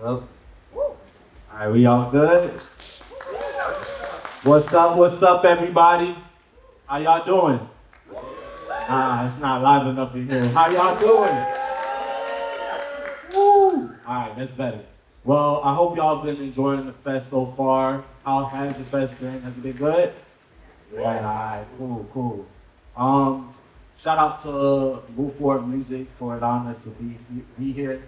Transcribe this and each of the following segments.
Well, all right, we all good? What's up, everybody? How y'all doing? It's not live enough in here. How y'all doing? Woo! All right, that's better. Well, I hope y'all been enjoying the fest so far. How has the fest been? Has it been good? Yeah, all right, cool. Um, Shout out to Move Forward Music for allowing us to be here.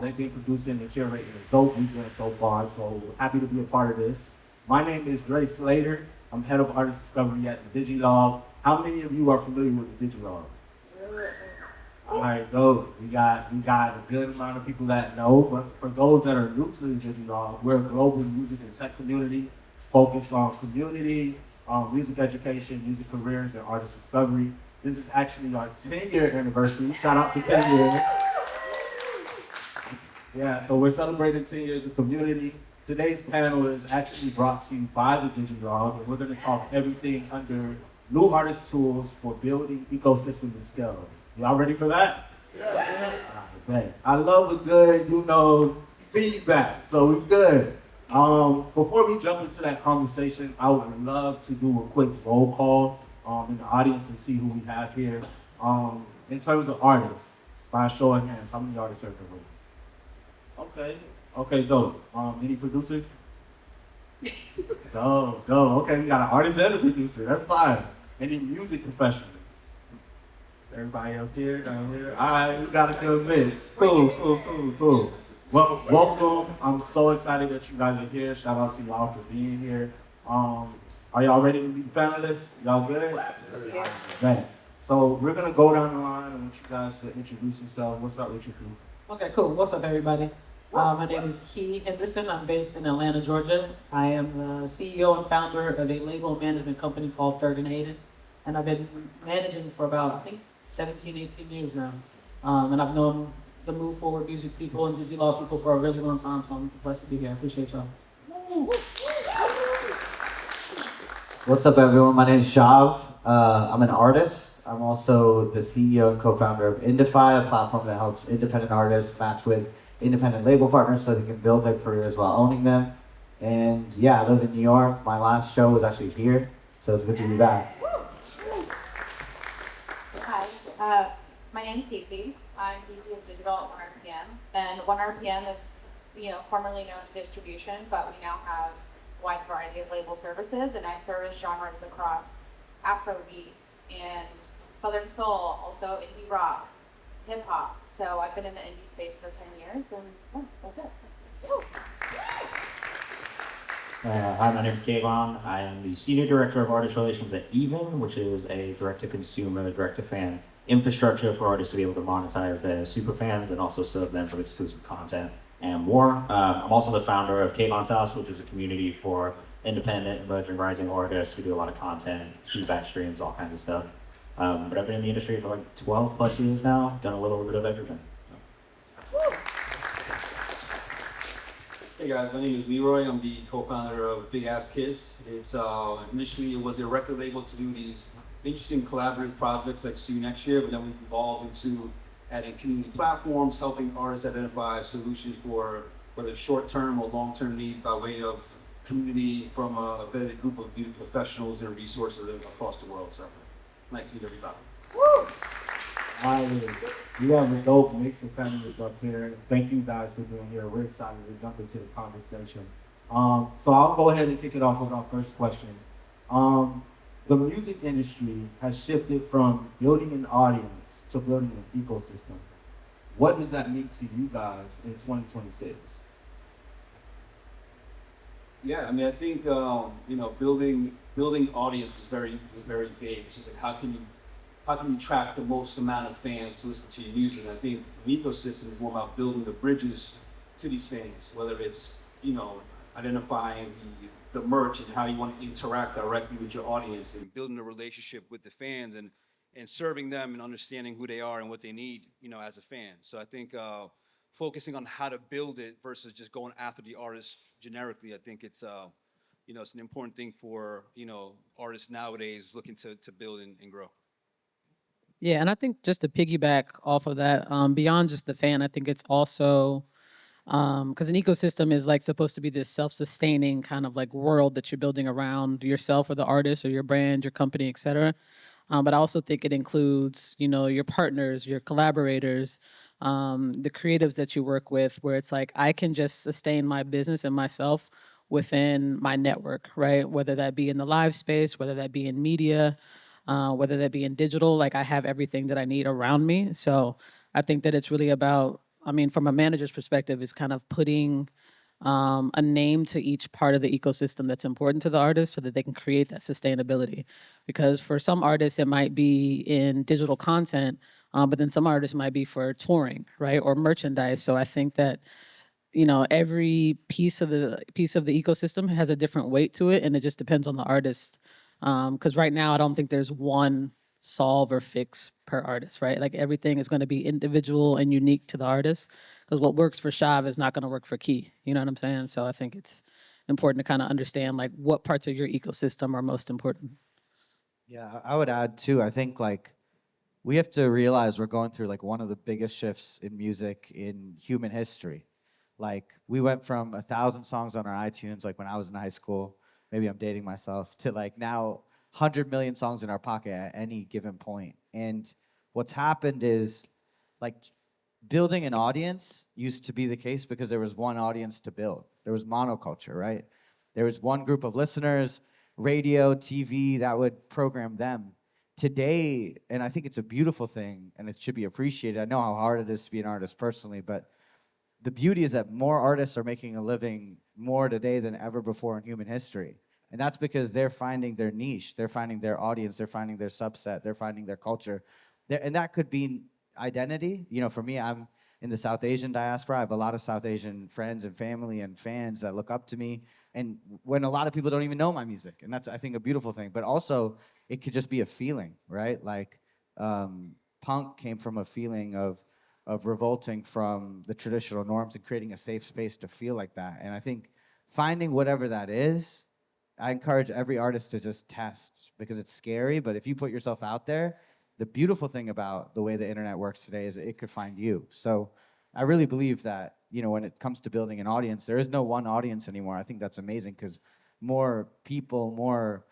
They've been producing and curating a dope weekend so far, so happy to be a part of this. My name is Dre Slater. I'm head of artist discovery at the Digilog. How many of you are familiar with the Digilog? All right, dope. We got a good amount of people that know, but for those that are new to the Digilog, we're a global music and tech community focused on community, music education, music careers, and artist discovery. This is actually our 10-year anniversary. Shout out to 10 years. Yeah, so we're celebrating 10 years of community. Today's panel is actually brought to you by the Digilog, and we're going to talk everything under new artist tools for building ecosystem and skills. Y'all ready for that? Yeah. Okay. I love a good, feedback, so we're good. Before we jump into that conversation, I would love to do a quick roll call in the audience and see who we have here. In terms of artists, by a show of hands, how many artists are in the room? Okay, dope. Any producers? Dope. Okay, we got an artist and a producer. That's fine. Any music professionals? Everybody up here, down here? All right, we got a good mix. Cool. Well, welcome. I'm so excited that you guys are here. Shout out to y'all for being here. Are y'all ready to be panelists? Y'all good? Yeah. Right. So we're gonna go down the line. I want you guys to introduce yourself. What's up with you, crew? Okay, cool. What's up, everybody? My name is Kei Henderson. I'm based in Atlanta, Georgia. I am the CEO and founder of a label management company called Third and Hayden. And I've been managing for about, I think, 17, 18 years now. And I've known the Move Forward music people and Digilog people for a really long time, so I'm blessed to be here. I appreciate y'all. What's up, everyone? My name is Shav. I'm an artist. I'm also the CEO and co-founder of Indify, a platform that helps independent artists match with independent label partners so they can build their careers while owning them. And yeah, I live in New York. My last show was actually here, so it's good to be back. Hi, my name is Casey. I'm VP of Digital at 1RPM, and 1RPM is, formerly known as distribution, but we now have a wide variety of label services, and I service genres across Afrobeats and Southern Soul, also indie rock, hip hop. So I've been in the indie space for 10 years, and that's it. Hi, my name is Kayvon. I am the Senior Director of Artist Relations at Even, which is a direct-to-consumer, direct-to-fan infrastructure for artists to be able to monetize their super fans and also serve them for exclusive content and more. I'm also the founder of Kayvon's House, which is a community for independent, emerging, rising artists. We do a lot of content, feedback streams, all kinds of stuff. But I've been in the industry for like 12 plus years now, done a little bit of everything. Hey guys, my name is Leroy. I'm the co-founder of Big Ass Kids. It's initially it was a record label to do these interesting collaborative projects like See You Next Year, but then we've evolved into adding community platforms, helping artists identify solutions for whether short-term or long-term needs by way of community from a vetted group of music professionals and resources across the world. So nice to meet everybody. We have a dope mix of panelists up here. Thank you guys for being here. We're excited to jump into the conversation. So I'll go ahead and kick it off with our first question. The music industry has shifted from building an audience to building an ecosystem. What does that mean to you guys in 2026? Yeah, I mean, I think building audience was very vague. It's just like how can you track the most amount of fans to listen to your music? And I think the ecosystem is more about building the bridges to these fans, whether it's identifying the merch and how you want to interact directly with your audience and building a relationship with the fans and serving them and understanding who they are and what they need, as a fan. So I think focusing on how to build it versus just going after the artist generically, I think it's it's an important thing for artists nowadays looking to build and grow. Yeah, and I think just to piggyback off of that, beyond just the fan, I think it's also Because an ecosystem is like supposed to be this self-sustaining kind of like world that you're building around yourself or the artist or your brand, your company, et cetera. But I also think it includes, you know, your partners, your collaborators, the creatives that you work with, where it's like I can just sustain my business and myself within my network, right? Whether that be in the live space, whether that be in media, whether that be in digital, like I have everything that I need around me. So I think that it's really about, I mean, from a manager's perspective, is kind of putting a name to each part of the ecosystem that's important to the artist so that they can create that sustainability. Because for some artists, it might be in digital content, but then some artists might be for touring, right, or merchandise. So I think that, you know, every piece of the ecosystem has a different weight to it, and it just depends on the artist. Because right now, I don't think there's one solve or fix per artist, right? Like everything is going to be individual and unique to the artist. Because what works for Shav is not going to work for Key. You know what I'm saying? So I think it's important to kind of understand like what parts of your ecosystem are most important. Yeah, I would add too. I think like we have to realize we're going through like one of the biggest shifts in music in human history. Like we went from 1,000 songs on our iTunes, like when I was in high school, maybe I'm dating myself, to like now 100 million songs in our pocket at any given point. And what's happened is like building an audience used to be the case because there was one audience to build. There was monoculture, right? There was one group of listeners, radio, TV, that would program them. Today, and I think it's a beautiful thing and it should be appreciated. I know how hard it is to be an artist personally, but the beauty is that more artists are making a living more today than ever before in human history. And that's because they're finding their niche, they're finding their audience, they're finding their subset, they're finding their culture. And that could be identity. You know, for me, I'm in the South Asian diaspora. I have a lot of South Asian friends and family and fans that look up to me. And when a lot of people don't even know my music. And that's, I think, a beautiful thing. But also, it could just be a feeling, right? Like, punk came from a feeling of revolting from the traditional norms and creating a safe space to feel like that. And I think finding whatever that is, I encourage every artist to just test because it's scary. But if you put yourself out there, the beautiful thing about the way the internet works today is it could find you. So I really believe that, you know, when it comes to building an audience, there is no one audience anymore. I think that's amazing because more people, more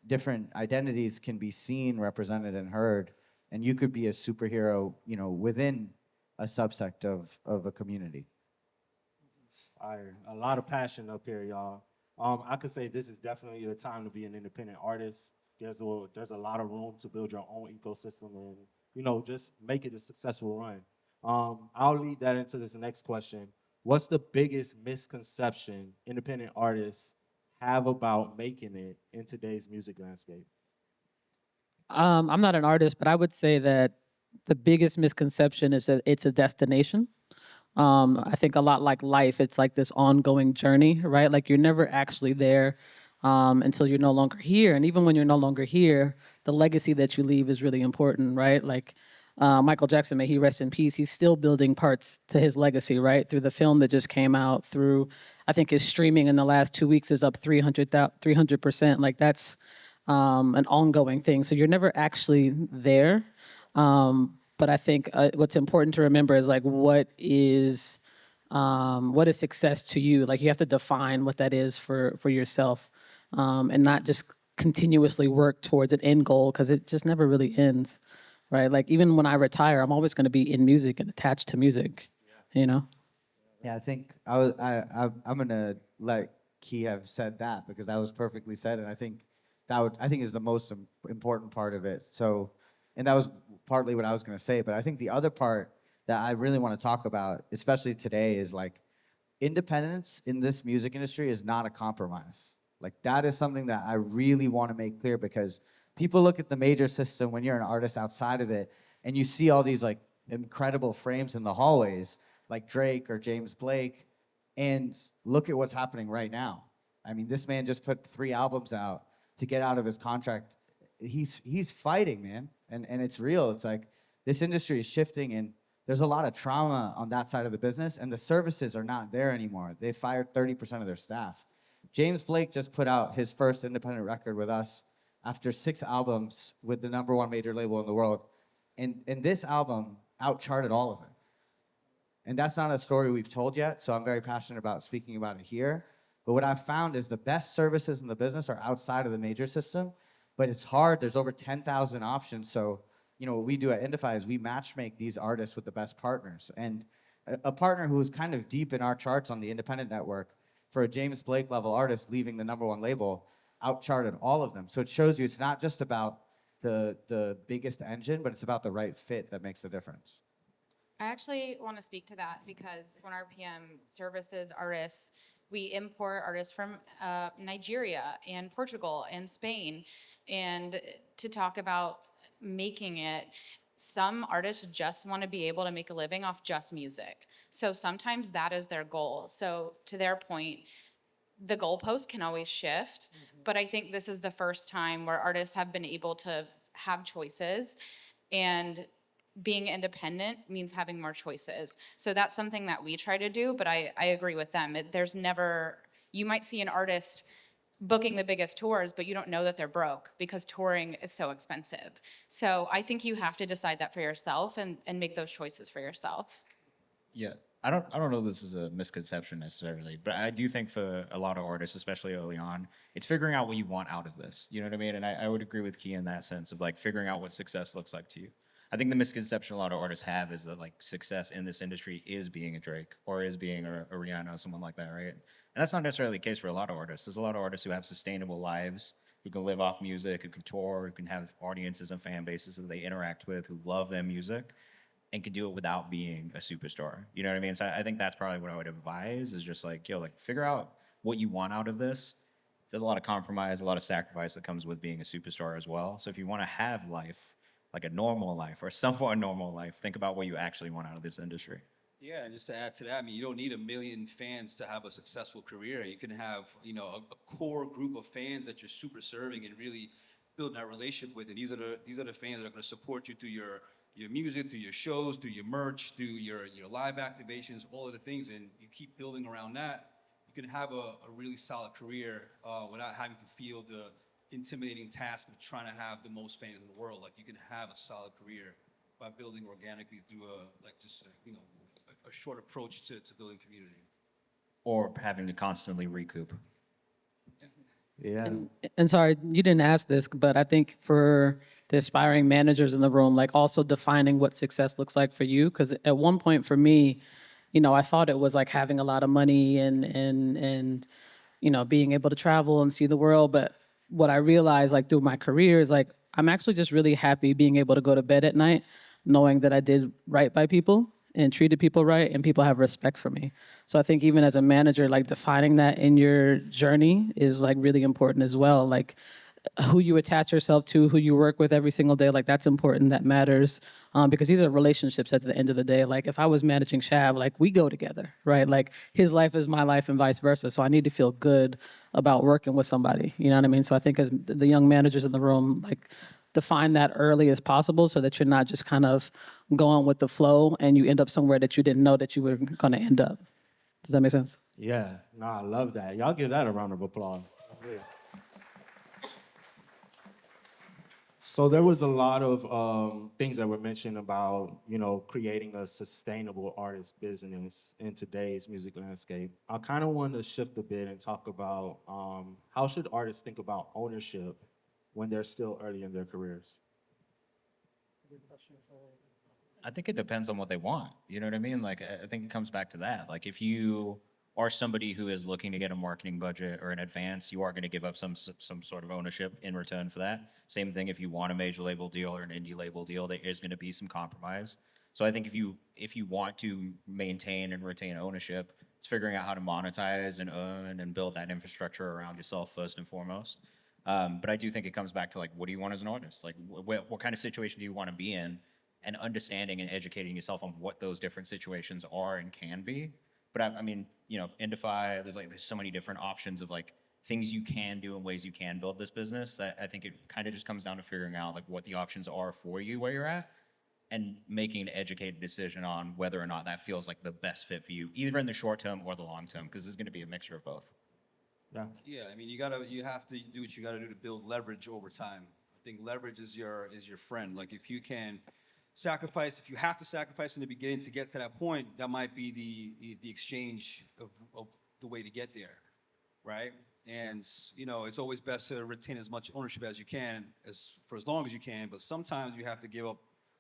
different identities can be seen, represented, and heard. And you could be a superhero, you know, within a subsect of a community. Fire. A lot of passion up here, y'all. I could say this is definitely the time to be an independent artist. There's a lot of room to build your own ecosystem and, you know, just make it a successful run. I'll lead that into this next question. What's the biggest misconception independent artists have about making it in today's music landscape? I'm not an artist, but I would say that the biggest misconception is that it's a destination. I think a lot like life, it's like this ongoing journey, right? Like you're never actually there until you're no longer here. And even when you're no longer here, the legacy that you leave is really important, right? Like Michael Jackson, may he rest in peace, he's still building parts to his legacy, right? Through the film that just came out, through, I think his streaming in the last 2 weeks is up 300%. Like that's an ongoing thing. So you're never actually there. But I think what's important to remember is like what is success to you? Like you have to define what that is for yourself, and not just continuously work towards an end goal because it just never really ends, right? Like even when I retire, I'm always going to be in music and attached to music, you know. Yeah, I think I'm gonna let Key have said that because that was perfectly said, and I think is the most important part of it. So, and that was partly what I was gonna say, but I think the other part that I really want to talk about, especially today, is like independence in this music industry is not a compromise. Like that is something that I really want to make clear because people look at the major system when you're an artist outside of it, and you see all these like incredible frames in the hallways, like Drake or James Blake, and look at what's happening right now. I mean, this man just put 3 albums out to get out of his contract. He's fighting, man, and it's real. It's like this industry is shifting, and there's a lot of trauma on that side of the business, and the services are not there anymore. They fired 30% of their staff. James Blake just put out his first independent record with us after 6 albums with the #1 major label in the world, and this album outcharted all of them. And that's not a story we've told yet, so I'm very passionate about speaking about it here. But what I've found is the best services in the business are outside of the major system, but it's hard. There's over 10,000 options. So, what we do at Indify is we matchmake these artists with the best partners. And a partner who's kind of deep in our charts on the independent network, for a James Blake level artist leaving the #1 label, outcharted all of them. So it shows you it's not just about the biggest engine, but it's about the right fit that makes the difference. I actually want to speak to that because when RPM services artists, we import artists from Nigeria and Portugal and Spain. And to talk about making it, some artists just want to be able to make a living off just music. So sometimes that is their goal. So to their point, the goalpost can always shift, but I think this is the first time where artists have been able to have choices, and being independent means having more choices. So that's something that we try to do, but I agree with them. There's never, you might see an artist booking the biggest tours, but you don't know that they're broke because touring is so expensive. So I think you have to decide that for yourself and make those choices for yourself. Yeah, I don't know this is a misconception necessarily, but I do think for a lot of artists, especially early on, it's figuring out what you want out of this. You know what I mean? And I would agree with Key in that sense of like figuring out what success looks like to you. I think the misconception a lot of artists have is that like success in this industry is being a Drake or is being a Rihanna or someone like that, right? And that's not necessarily the case for a lot of artists. There's a lot of artists who have sustainable lives, who can live off music, who can tour, who can have audiences and fan bases that they interact with, who love their music, and can do it without being a superstar. You know what I mean? So I think that's probably what I would advise is just like, like figure out what you want out of this. There's a lot of compromise, a lot of sacrifice that comes with being a superstar as well. So if you want to have life, like a normal life or somewhat normal life, think about what you actually want out of this industry. Yeah, and just to add to that, I mean, you don't need 1 million fans to have a successful career. You can have, a core group of fans that you're super serving and really building that relationship with. And these are the fans that are going to support you through your music, through your shows, through your merch, through your live activations, all of the things. And you keep building around that, you can have a really solid career without having to feel the intimidating task of trying to have the most fans in the world. Like you can have a solid career by building organically through a short approach to building community. Or having to constantly recoup. Yeah. And sorry, you didn't ask this, but I think for the aspiring managers in the room, like also defining what success looks like for you. Because at one point for me, I thought it was like having a lot of money and being able to travel and see the world. But what I realized like through my career is like I'm actually just really happy being able to go to bed at night, knowing that I did right by people and treated people right and people have respect for me. So I think even as a manager, like defining that in your journey is like really important as well. Like who you attach yourself to, who you work with every single day, like that's important, that matters. Because these are relationships at the end of the day. Like if I was managing Shav, like we go together, right? Like his life is my life and vice versa. So I need to feel good about working with somebody, you know what I mean? So I think as the young managers in the room, like define that early as possible so that you're not just kind of going with the flow and you end up somewhere that you didn't know that you were going to end up. Does that make sense? Yeah, no, I love that. Y'all give that a round of applause. So there was a lot of things that were mentioned about, creating a sustainable artist business in today's music landscape. I kind of want to shift a bit and talk about how should artists think about ownership when they're still early in their careers? I think it depends on what they want. You know what I mean? Like, I think it comes back to that. Like, if you are somebody who is looking to get a marketing budget or an advance, you are going to give up some sort of ownership in return for that. Same thing if you want a major label deal or an indie label deal, there is going to be some compromise. So I think if you want to maintain and retain ownership, it's figuring out how to monetize and earn and build that infrastructure around yourself first and foremost. But I do think it comes back to like, what do you want as an artist? Like, what kind of situation do you want to be in? And understanding and educating yourself on what those different situations are and can be. But I mean, Indify, there's so many different options of like things you can do and ways you can build this business that I think it kind of just comes down to figuring out like what the options are for you where you're at and making an educated decision on whether or not that feels like the best fit for you, either in the short term or the long term, because there's going to be a mixture of both. Yeah, I mean, you have to do what you got to do to build leverage over time. I think leverage is your friend. Like if you can sacrifice, if you have to sacrifice in the beginning to get to that point, that might be the exchange of the way to get there, right? And you know, it's always best to retain as much ownership as you can, for as long as you can. But sometimes you have to give up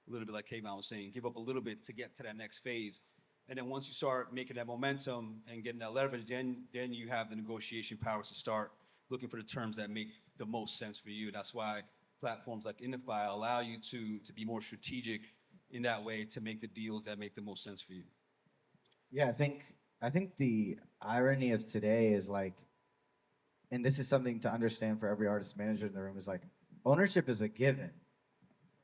a little bit, like Kevon was saying, give up a little bit to get to that next phase. And then once you start making that momentum and getting that leverage, then you have the negotiation powers to start looking for the terms that make the most sense for you. That's why platforms like Indify allow you to be more strategic in that way to make the deals that make the most sense for you. Yeah, I think the irony of today is like, and this is something to understand for every artist manager in the room, is like ownership is a given.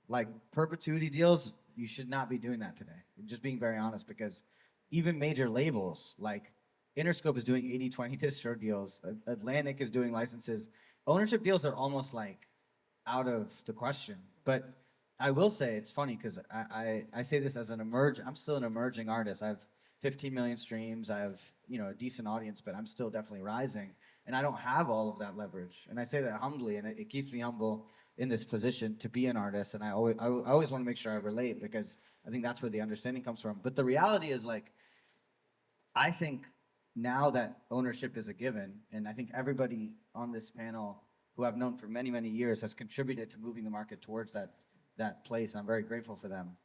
Like perpetuity deals, you should not be doing that today. I'm just being very honest, because even major labels like Interscope is doing 80-20 distro deals. Atlantic is doing licenses. Ownership deals are almost like out of the question. But I will say it's funny because I say this as I'm still an emerging artist. I have 15 million streams. I have, you know, a decent audience, but I'm still definitely rising. And I don't have all of that leverage. And I say that humbly, and it keeps me humble in this position to be an artist. And I always want to make sure I relate, because I think that's where the understanding comes from. But the reality is, like, I think now that ownership is a given, and I think everybody on this panel who I've known for many, many years has contributed to moving the market towards that place. I'm very grateful for them.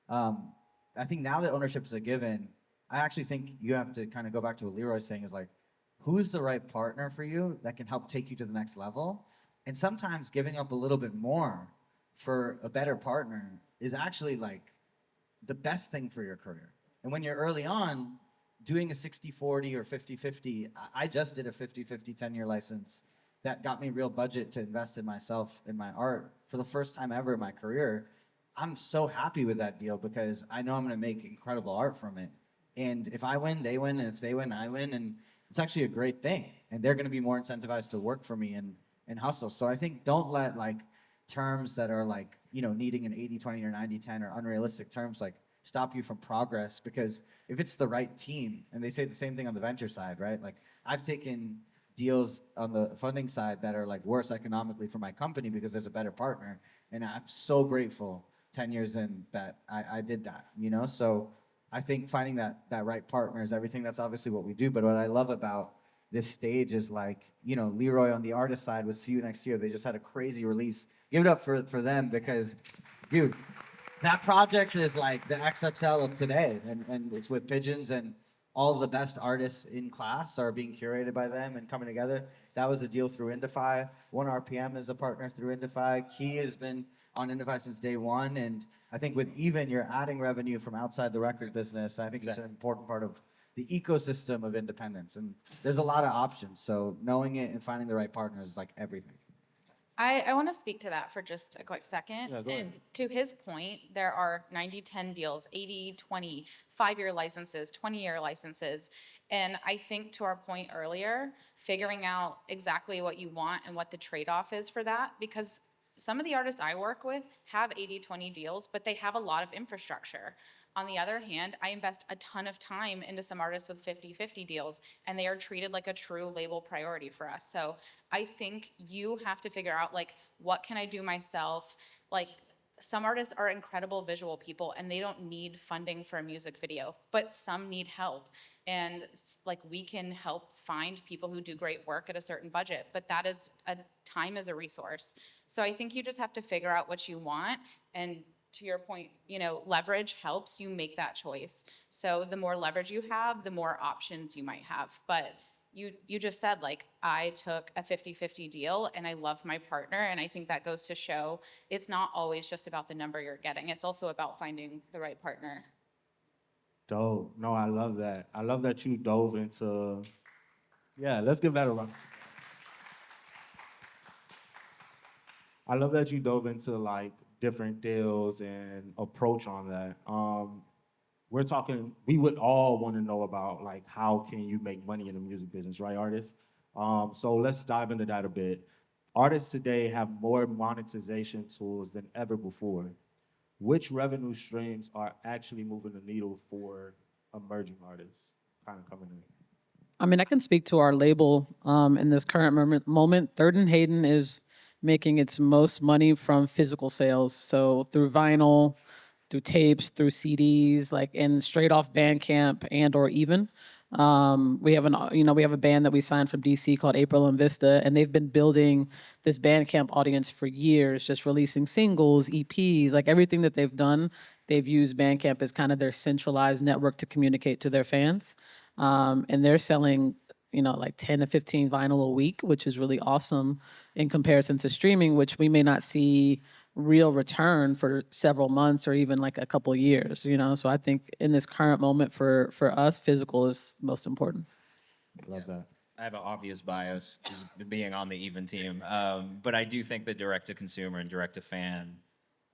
I think now that ownership is a given, I actually think you have to kind of go back to what Leroy's saying, is like, who's the right partner for you that can help take you to the next level? And sometimes giving up a little bit more for a better partner is actually like the best thing for your career. And when you're early on, doing a 60-40 or 50-50, I just did a 50-50 10-year license that got me real budget to invest in myself, in my art, for the first time ever in my career. I'm so happy with that deal because I know I'm gonna make incredible art from it. And if I win, they win, and if they win, I win, and it's actually a great thing. And they're gonna be more incentivized to work for me and hustle. So I think don't let like terms that are like, you know, needing an 80-20 or 90-10 or unrealistic terms like stop you from progress, because if it's the right team, and they say the same thing on the venture side, right? Like I've taken deals on the funding side that are like worse economically for my company because there's a better partner. And I'm so grateful 10 years in that I did that, you know? So I think finding that right partner is everything. That's obviously what we do. But what I love about this stage is like, you know, Leroy on the artist side with See You Next Year, they just had a crazy release. Give it up for them, because, dude, that project is like the XXL of today, and it's with Pigeons, and all of the best artists in class are being curated by them and coming together. That was a deal through Indify. 1RPM is a partner through Indify. Key has been on Indify since day one, and I think with Even, you're adding revenue from outside the record business. I think it's an important part of the ecosystem of independence, and there's a lot of options. So knowing it and finding the right partner is like everything. I want to speak to that for just a quick second. Yeah, go ahead. And to his point, there are 90-10 deals, 80-20, 5-year licenses, 20-year licenses. And I think to our point earlier, figuring out exactly what you want and what the trade-off is for that, because some of the artists I work with have 80-20 deals, but they have a lot of infrastructure. On the other hand, I invest a ton of time into some artists with 50-50 deals, and they are treated like a true label priority for us. So I think you have to figure out, like, what can I do myself? Like, some artists are incredible visual people, and they don't need funding for a music video, but some need help. And like, we can help find people who do great work at a certain budget, but that is time is a resource. So I think you just have to figure out what you want, and to your point, you know, leverage helps you make that choice. So the more leverage you have, the more options you might have. But you just said, like, I took a 50-50 deal and I love my partner, and I think that goes to show it's not always just about the number you're getting. It's also about finding the right partner. Dope. No, I love that. I love that you dove into, yeah, let's give that a run. I love that you dove into like different deals and approach on that. We're talking, we would all want to know about like how can you make money in the music business, right, artists? So let's dive into that a bit. Artists today have more monetization tools than ever before. Which revenue streams are actually moving the needle for emerging artists kind of coming in? I mean, I can speak to our label in this current moment. Third and Hayden is making its most money from physical sales. So through vinyl, through tapes, through CDs, like and straight off Bandcamp and or even. We have we have a band that we signed from DC called April and Vista, and they've been building this Bandcamp audience for years, just releasing singles, EPs, like everything that they've done. They've used Bandcamp as kind of their centralized network to communicate to their fans, and they're selling like 10 to 15 vinyl a week, which is really awesome in comparison to streaming, which we may not see real return for several months or even like a couple of years, So I think in this current moment for us, physical is most important. Love that. I have an obvious bias, just being on the even team, but I do think the direct-to-consumer and direct-to-fan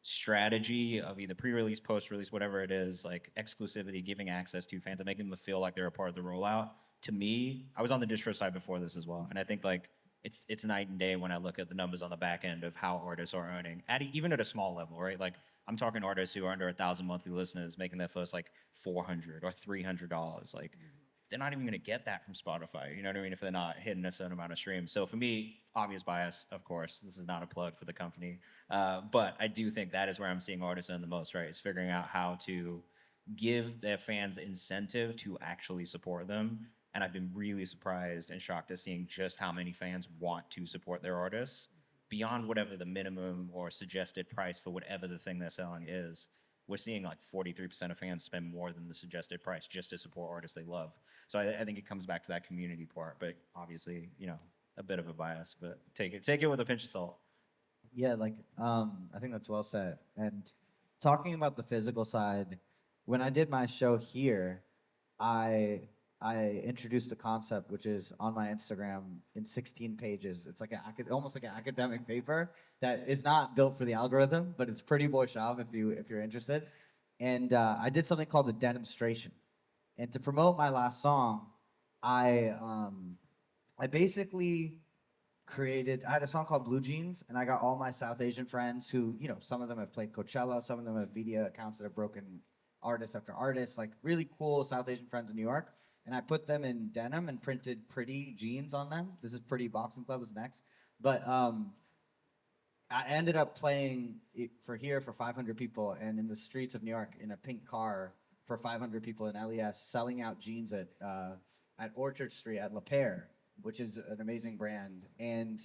strategy of either pre-release, post-release, whatever it is, like exclusivity, giving access to fans and making them feel like they're a part of the rollout. To me, I was on the distro side before this as well, and I think like it's night and day when I look at the numbers on the back end of how artists are earning, even at a small level, right? Like I'm talking artists who are under 1,000 monthly listeners making their first like $400 or $300. Like they're not even going to get that from Spotify. You know what I mean? If they're not hitting a certain amount of streams. So for me, obvious bias, of course. This is not a plug for the company. But I do think that is where I'm seeing artists earn the most, right? Is figuring out how to give their fans incentive to actually support them. And I've been really surprised and shocked at seeing just how many fans want to support their artists beyond whatever the minimum or suggested price for whatever the thing they're selling is. We're seeing like 43% of fans spend more than the suggested price just to support artists they love. So I think it comes back to that community part, but obviously, a bit of a bias, but take it with a pinch of salt. Yeah, like I think that's well said. And talking about the physical side, when I did my show here, I introduced a concept which is on my Instagram in 16 pages. It's like almost like an academic paper that is not built for the algorithm, but it's pretty boy Shav if you're interested. And I did something called the demonstration. And to promote my last song, I basically I had a song called Blue Jeans, and I got all my South Asian friends who, some of them have played Coachella, some of them have media accounts that have broken artist after artist, like really cool South Asian friends in New York. And I put them in denim and printed pretty jeans on them. This is Pretty Boxing Club is next. But I ended up playing it for 500 people and in the streets of New York in a pink car for 500 people in LES, selling out jeans at Orchard Street at La Paire, which is an amazing brand. And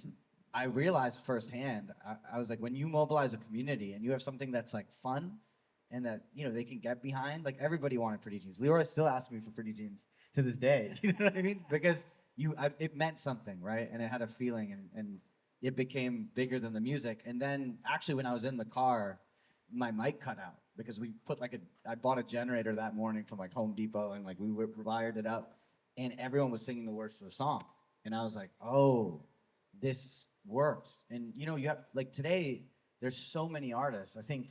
I realized firsthand, I was like, when you mobilize a community and you have something that's like fun and that, they can get behind, like everybody wanted pretty jeans. Leroy still asks me for pretty jeans to this day. You know what I mean? Because it meant something, right? And it had a feeling and it became bigger than the music. And then actually when I was in the car, my mic cut out because we put I bought a generator that morning from like Home Depot and like we wired it up and everyone was singing the words to the song. And I was like, oh, this works. And you have like today, there's so many artists. I think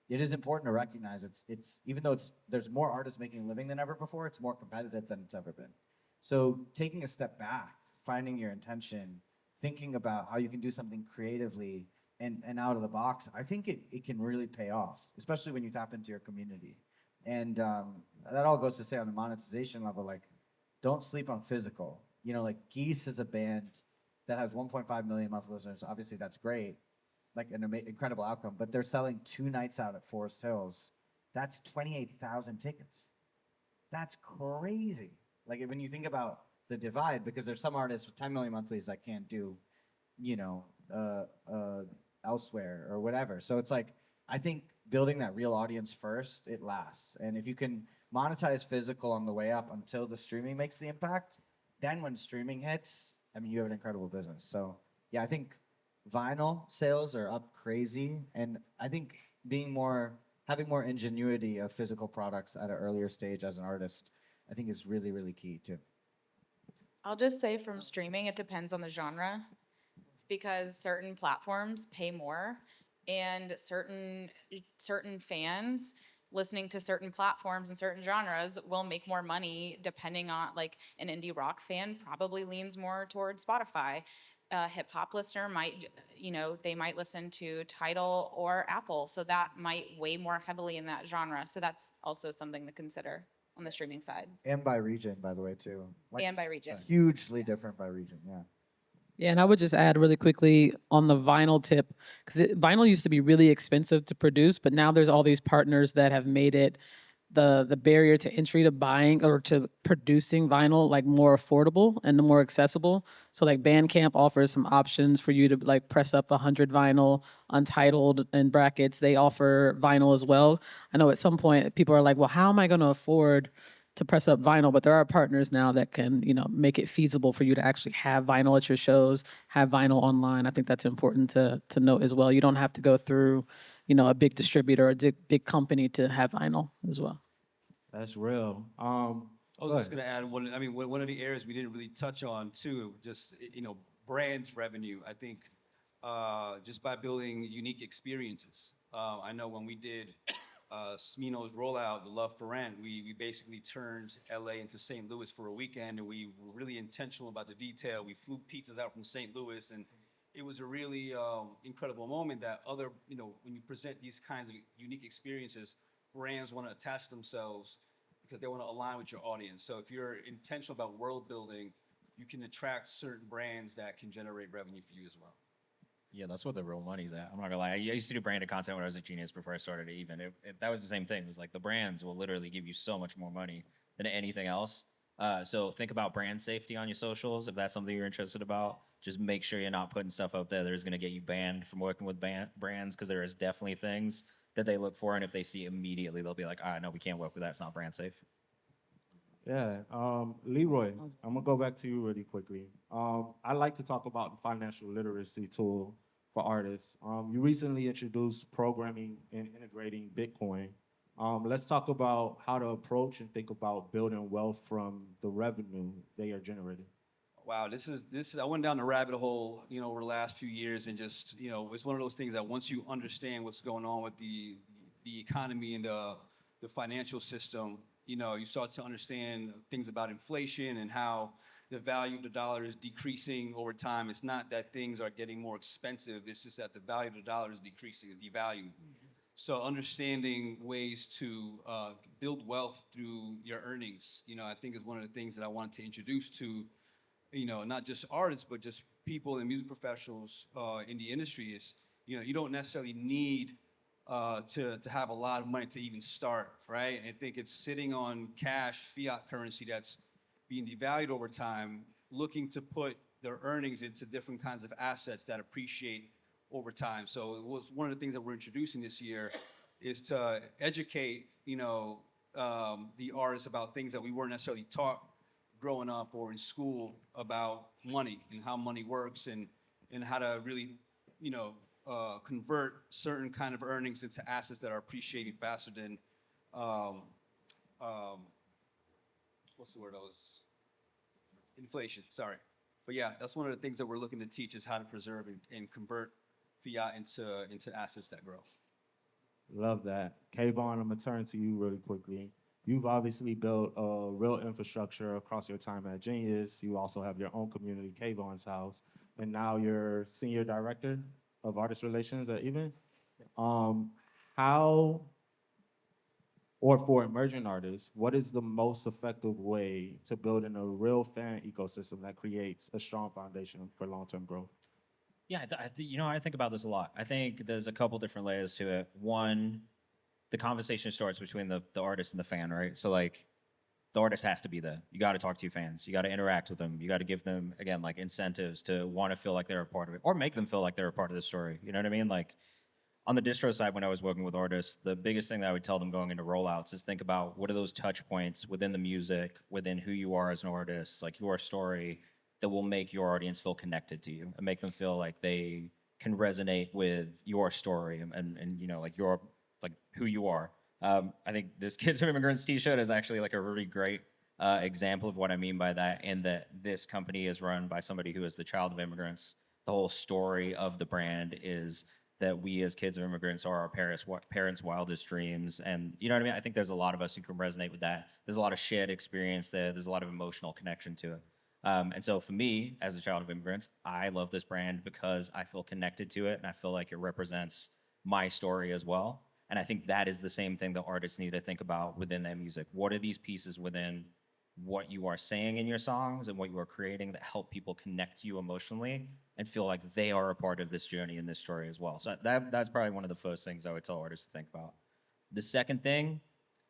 it is important to recognize it's even though there's more artists making a living than ever before, it's more competitive than it's ever been. So taking a step back, finding your intention, thinking about how you can do something creatively and out of the box, I think it can really pay off, especially when you tap into your community. And that all goes to say on the monetization level, like don't sleep on physical. Like Geese is a band that has 1.5 million monthly listeners. Obviously, that's great, like an incredible outcome. But they're selling 2 nights out at Forest Hills. That's 28,000 tickets. That's crazy. Like when you think about the divide, because there's some artists with 10 million monthlies that can't do, elsewhere or whatever. So it's like I think building that real audience first, it lasts. And if you can monetize physical on the way up until the streaming makes the impact. Then when streaming hits, you have an incredible business. So yeah, I think vinyl sales are up crazy. And I think having more ingenuity of physical products at an earlier stage as an artist, I think is really, really key too. I'll just say from streaming, it depends on the genre because certain platforms pay more and certain fans listening to certain platforms and certain genres will make more money depending on, like an indie rock fan probably leans more towards Spotify. A hip hop listener might, they might listen to Tidal or Apple. So that might weigh more heavily in that genre. So that's also something to consider on the streaming side. And by region, by the way, too. And by region. Hugely different by region, yeah. Yeah, and I would just add really quickly on the vinyl tip, because vinyl used to be really expensive to produce, but now there's all these partners that have made it the barrier to entry to buying or to producing vinyl like more affordable and more accessible. So like Bandcamp offers some options for you to like press up 100 vinyl, Untitled and Brackets. They offer vinyl as well. I know at some point people are like, well, how am I going to afford to press up vinyl? But there are partners now that can, make it feasible for you to actually have vinyl at your shows, have vinyl online. I think that's important to note as well. You don't have to go through, a big distributor or a big company to have vinyl as well. That's real. I was just going to add one. I mean, one of the areas we didn't really touch on too, just brands revenue. I think just by building unique experiences. I know when we did Smino's rollout, the Love for Rent, we basically turned LA into St. Louis for a weekend, and we were really intentional about the detail. We flew pizzas out from St. Louis, and it was a really incredible moment that when you present these kinds of unique experiences, brands want to attach themselves because they want to align with your audience. So if you're intentional about world building, you can attract certain brands that can generate revenue for you as well. Yeah, that's what the real money's at. I'm not gonna lie. I used to do branded content when I was at Genius before I started Even. That was the same thing. It was like the brands will literally give you so much more money than anything else. So think about brand safety on your socials. If that's something you're interested about, just make sure you're not putting stuff out there that is gonna get you banned from working with brands, because there is definitely things that they look for, and if they see immediately, they'll be like, no, we can't work with that. It's not brand safe. Yeah, Leroy, I'm gonna go back to you really quickly. I like to talk about the financial literacy tool for artists. You recently introduced programming and integrating Bitcoin. Let's talk about how to approach and think about building wealth from the revenue they are generating. Wow, this is I went down the rabbit hole, over the last few years, and just, it's one of those things that once you understand what's going on with the economy and the financial system, you start to understand things about inflation and how the value of the dollar is decreasing over time. It's not that things are getting more expensive, it's just that the value of the dollar is decreasing, devaluing. So understanding ways to build wealth through your earnings, I think is one of the things that I wanted to introduce to not just artists, but just people and music professionals in the industry is, you don't necessarily need to have a lot of money to even start, right? I think it's sitting on cash, fiat currency that's being devalued over time, looking to put their earnings into different kinds of assets that appreciate over time. So it was one of the things that we're introducing this year is to educate, the artists about things that we weren't necessarily taught growing up or in school about money and how money works and how to really, convert certain kind of earnings into assets that are appreciating faster than, what's the word I was, inflation, sorry. But yeah, that's one of the things that we're looking to teach is how to preserve and convert fiat into assets that grow. Love that. Kayvon, I'm gonna turn to you really quickly. You've obviously built a real infrastructure across your time at Genius. You also have your own community, Kayvon's House, and now you're senior director of artist relations at Even. How, or for emerging artists, what is the most effective way to build in a real fan ecosystem that creates a strong foundation for long-term growth? Yeah, I think about this a lot. I think there's a couple different layers to it. One, the conversation starts between the artist and the fan, right? So like the artist has to be there. You got to talk to your fans. You got to interact with them. You got to give them, again, like incentives to want to feel like they're a part of it or make them feel like they're a part of the story. You know what I mean? Like on the distro side, when I was working with artists, the biggest thing that I would tell them going into rollouts is think about what are those touch points within the music, within who you are as an artist, like your story that will make your audience feel connected to you and make them feel like they can resonate with your story and like your like who you are. I think this Kids from Immigrants t-shirt is actually like a really great example of what I mean by that, in that this company is run by somebody who is the child of immigrants. The whole story of the brand is that we as kids of immigrants are our parents' wildest dreams. And you know what I mean? I think there's a lot of us who can resonate with that. There's a lot of shared experience there. There's a lot of emotional connection to it. And so for me, as a child of immigrants, I love this brand because I feel connected to it and I feel like it represents my story as well. And I think that is the same thing that artists need to think about within their music. What are these pieces within what you are saying in your songs and what you are creating that help people connect to you emotionally and feel like they are a part of this journey and this story as well. So that's probably one of the first things I would tell artists to think about. The second thing,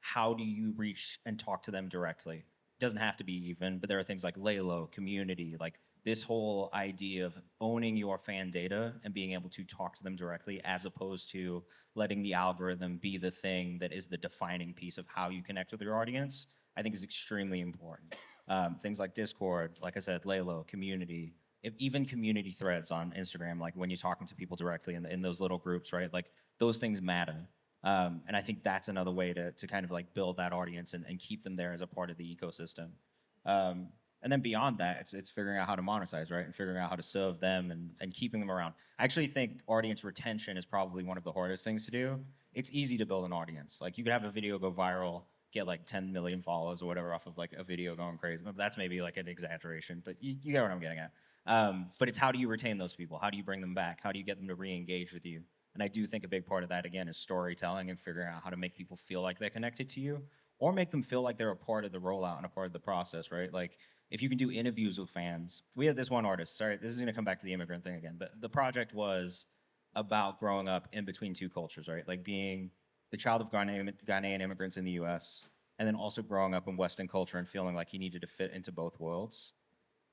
how do you reach and talk to them directly? It doesn't have to be even, but there are things like lay low, community, like this whole idea of owning your fan data and being able to talk to them directly as opposed to letting the algorithm be the thing that is the defining piece of how you connect with your audience, I think is extremely important. Things like Discord, like I said, lay low, community, even community threads on Instagram, like when you're talking to people directly in those little groups, right? Like those things matter. And I think that's another way to kind of like build that audience and keep them there as a part of the ecosystem. And then beyond that, it's figuring out how to monetize, right? And figuring out how to serve them and keeping them around. I actually think audience retention is probably one of the hardest things to do. It's easy to build an audience. Like you could have a video go viral, get like 10 million followers or whatever off of like a video going crazy. That's maybe like an exaggeration, but you get what I'm getting at. But it's how do you retain those people? How do you bring them back? How do you get them to re-engage with you? And I do think a big part of that, again, is storytelling and figuring out how to make people feel like they're connected to you or make them feel like they're a part of the rollout and a part of the process, right? Like if you can do interviews with fans. We had this one artist, sorry, this is gonna come back to the immigrant thing again, but the project was about growing up in between two cultures, right? Like being the child of Ghanaian immigrants in the US and then also growing up in Western culture and feeling like he needed to fit into both worlds.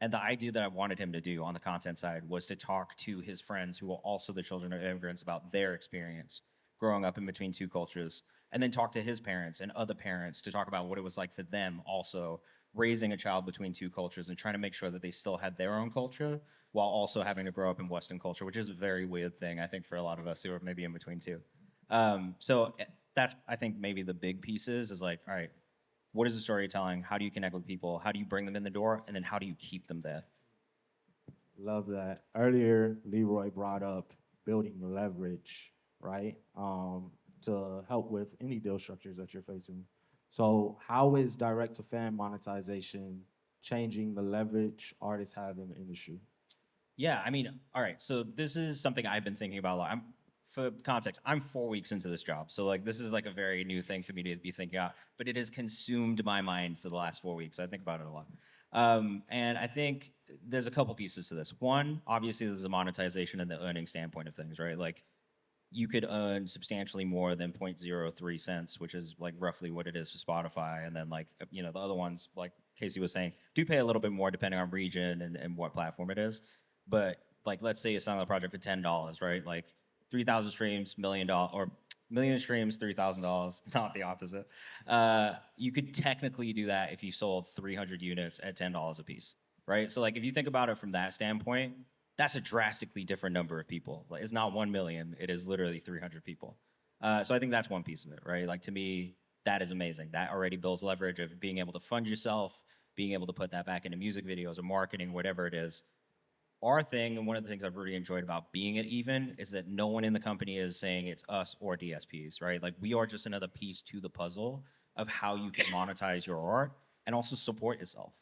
And the idea that I wanted him to do on the content side was to talk to his friends who were also the children of immigrants about their experience growing up in between two cultures, and then talk to his parents and other parents to talk about what it was like for them also raising a child between two cultures and trying to make sure that they still had their own culture while also having to grow up in Western culture, which is a very weird thing, I think, for a lot of us who are maybe in between two. So that's, I think, maybe the big pieces is like, all right, what is the storytelling? How do you connect with people? How do you bring them in the door? And then how do you keep them there? Love that. Earlier, Leroy brought up building leverage, right? To help with any deal structures that you're facing. So, how is direct to fan monetization changing the leverage artists have in the industry? Yeah, I mean, all right. So this is something I've been thinking about a lot. For context, I'm 4 weeks into this job, so like this is like a very new thing for me to be thinking about. But it has consumed my mind for the last 4 weeks. I think about it a lot, and I think there's a couple pieces to this. One, obviously, there's a monetization and the earning standpoint of things, right? Like you could earn substantially more than 0.03 cents, which is like roughly what it is for Spotify. And then like, you know, the other ones, like Casey was saying, do pay a little bit more depending on region and what platform it is. But like, let's say you're selling a project for $10, right? Like 3,000 streams, $1,000,000, or million streams, $3,000, not the opposite. You could technically do that if you sold 300 units at $10 a piece, right? So like, if you think about it from that standpoint, that's a drastically different number of people. Like, it's not 1 million, it is literally 300 people. So I think that's one piece of it, right? Like to me, that is amazing. That already builds leverage of being able to fund yourself, being able to put that back into music videos or marketing, whatever it is. Our thing, and one of the things I've really enjoyed about being at Even, is that no one in the company is saying it's us or DSPs, right? Like we are just another piece to the puzzle of how you can monetize your art and also support yourself.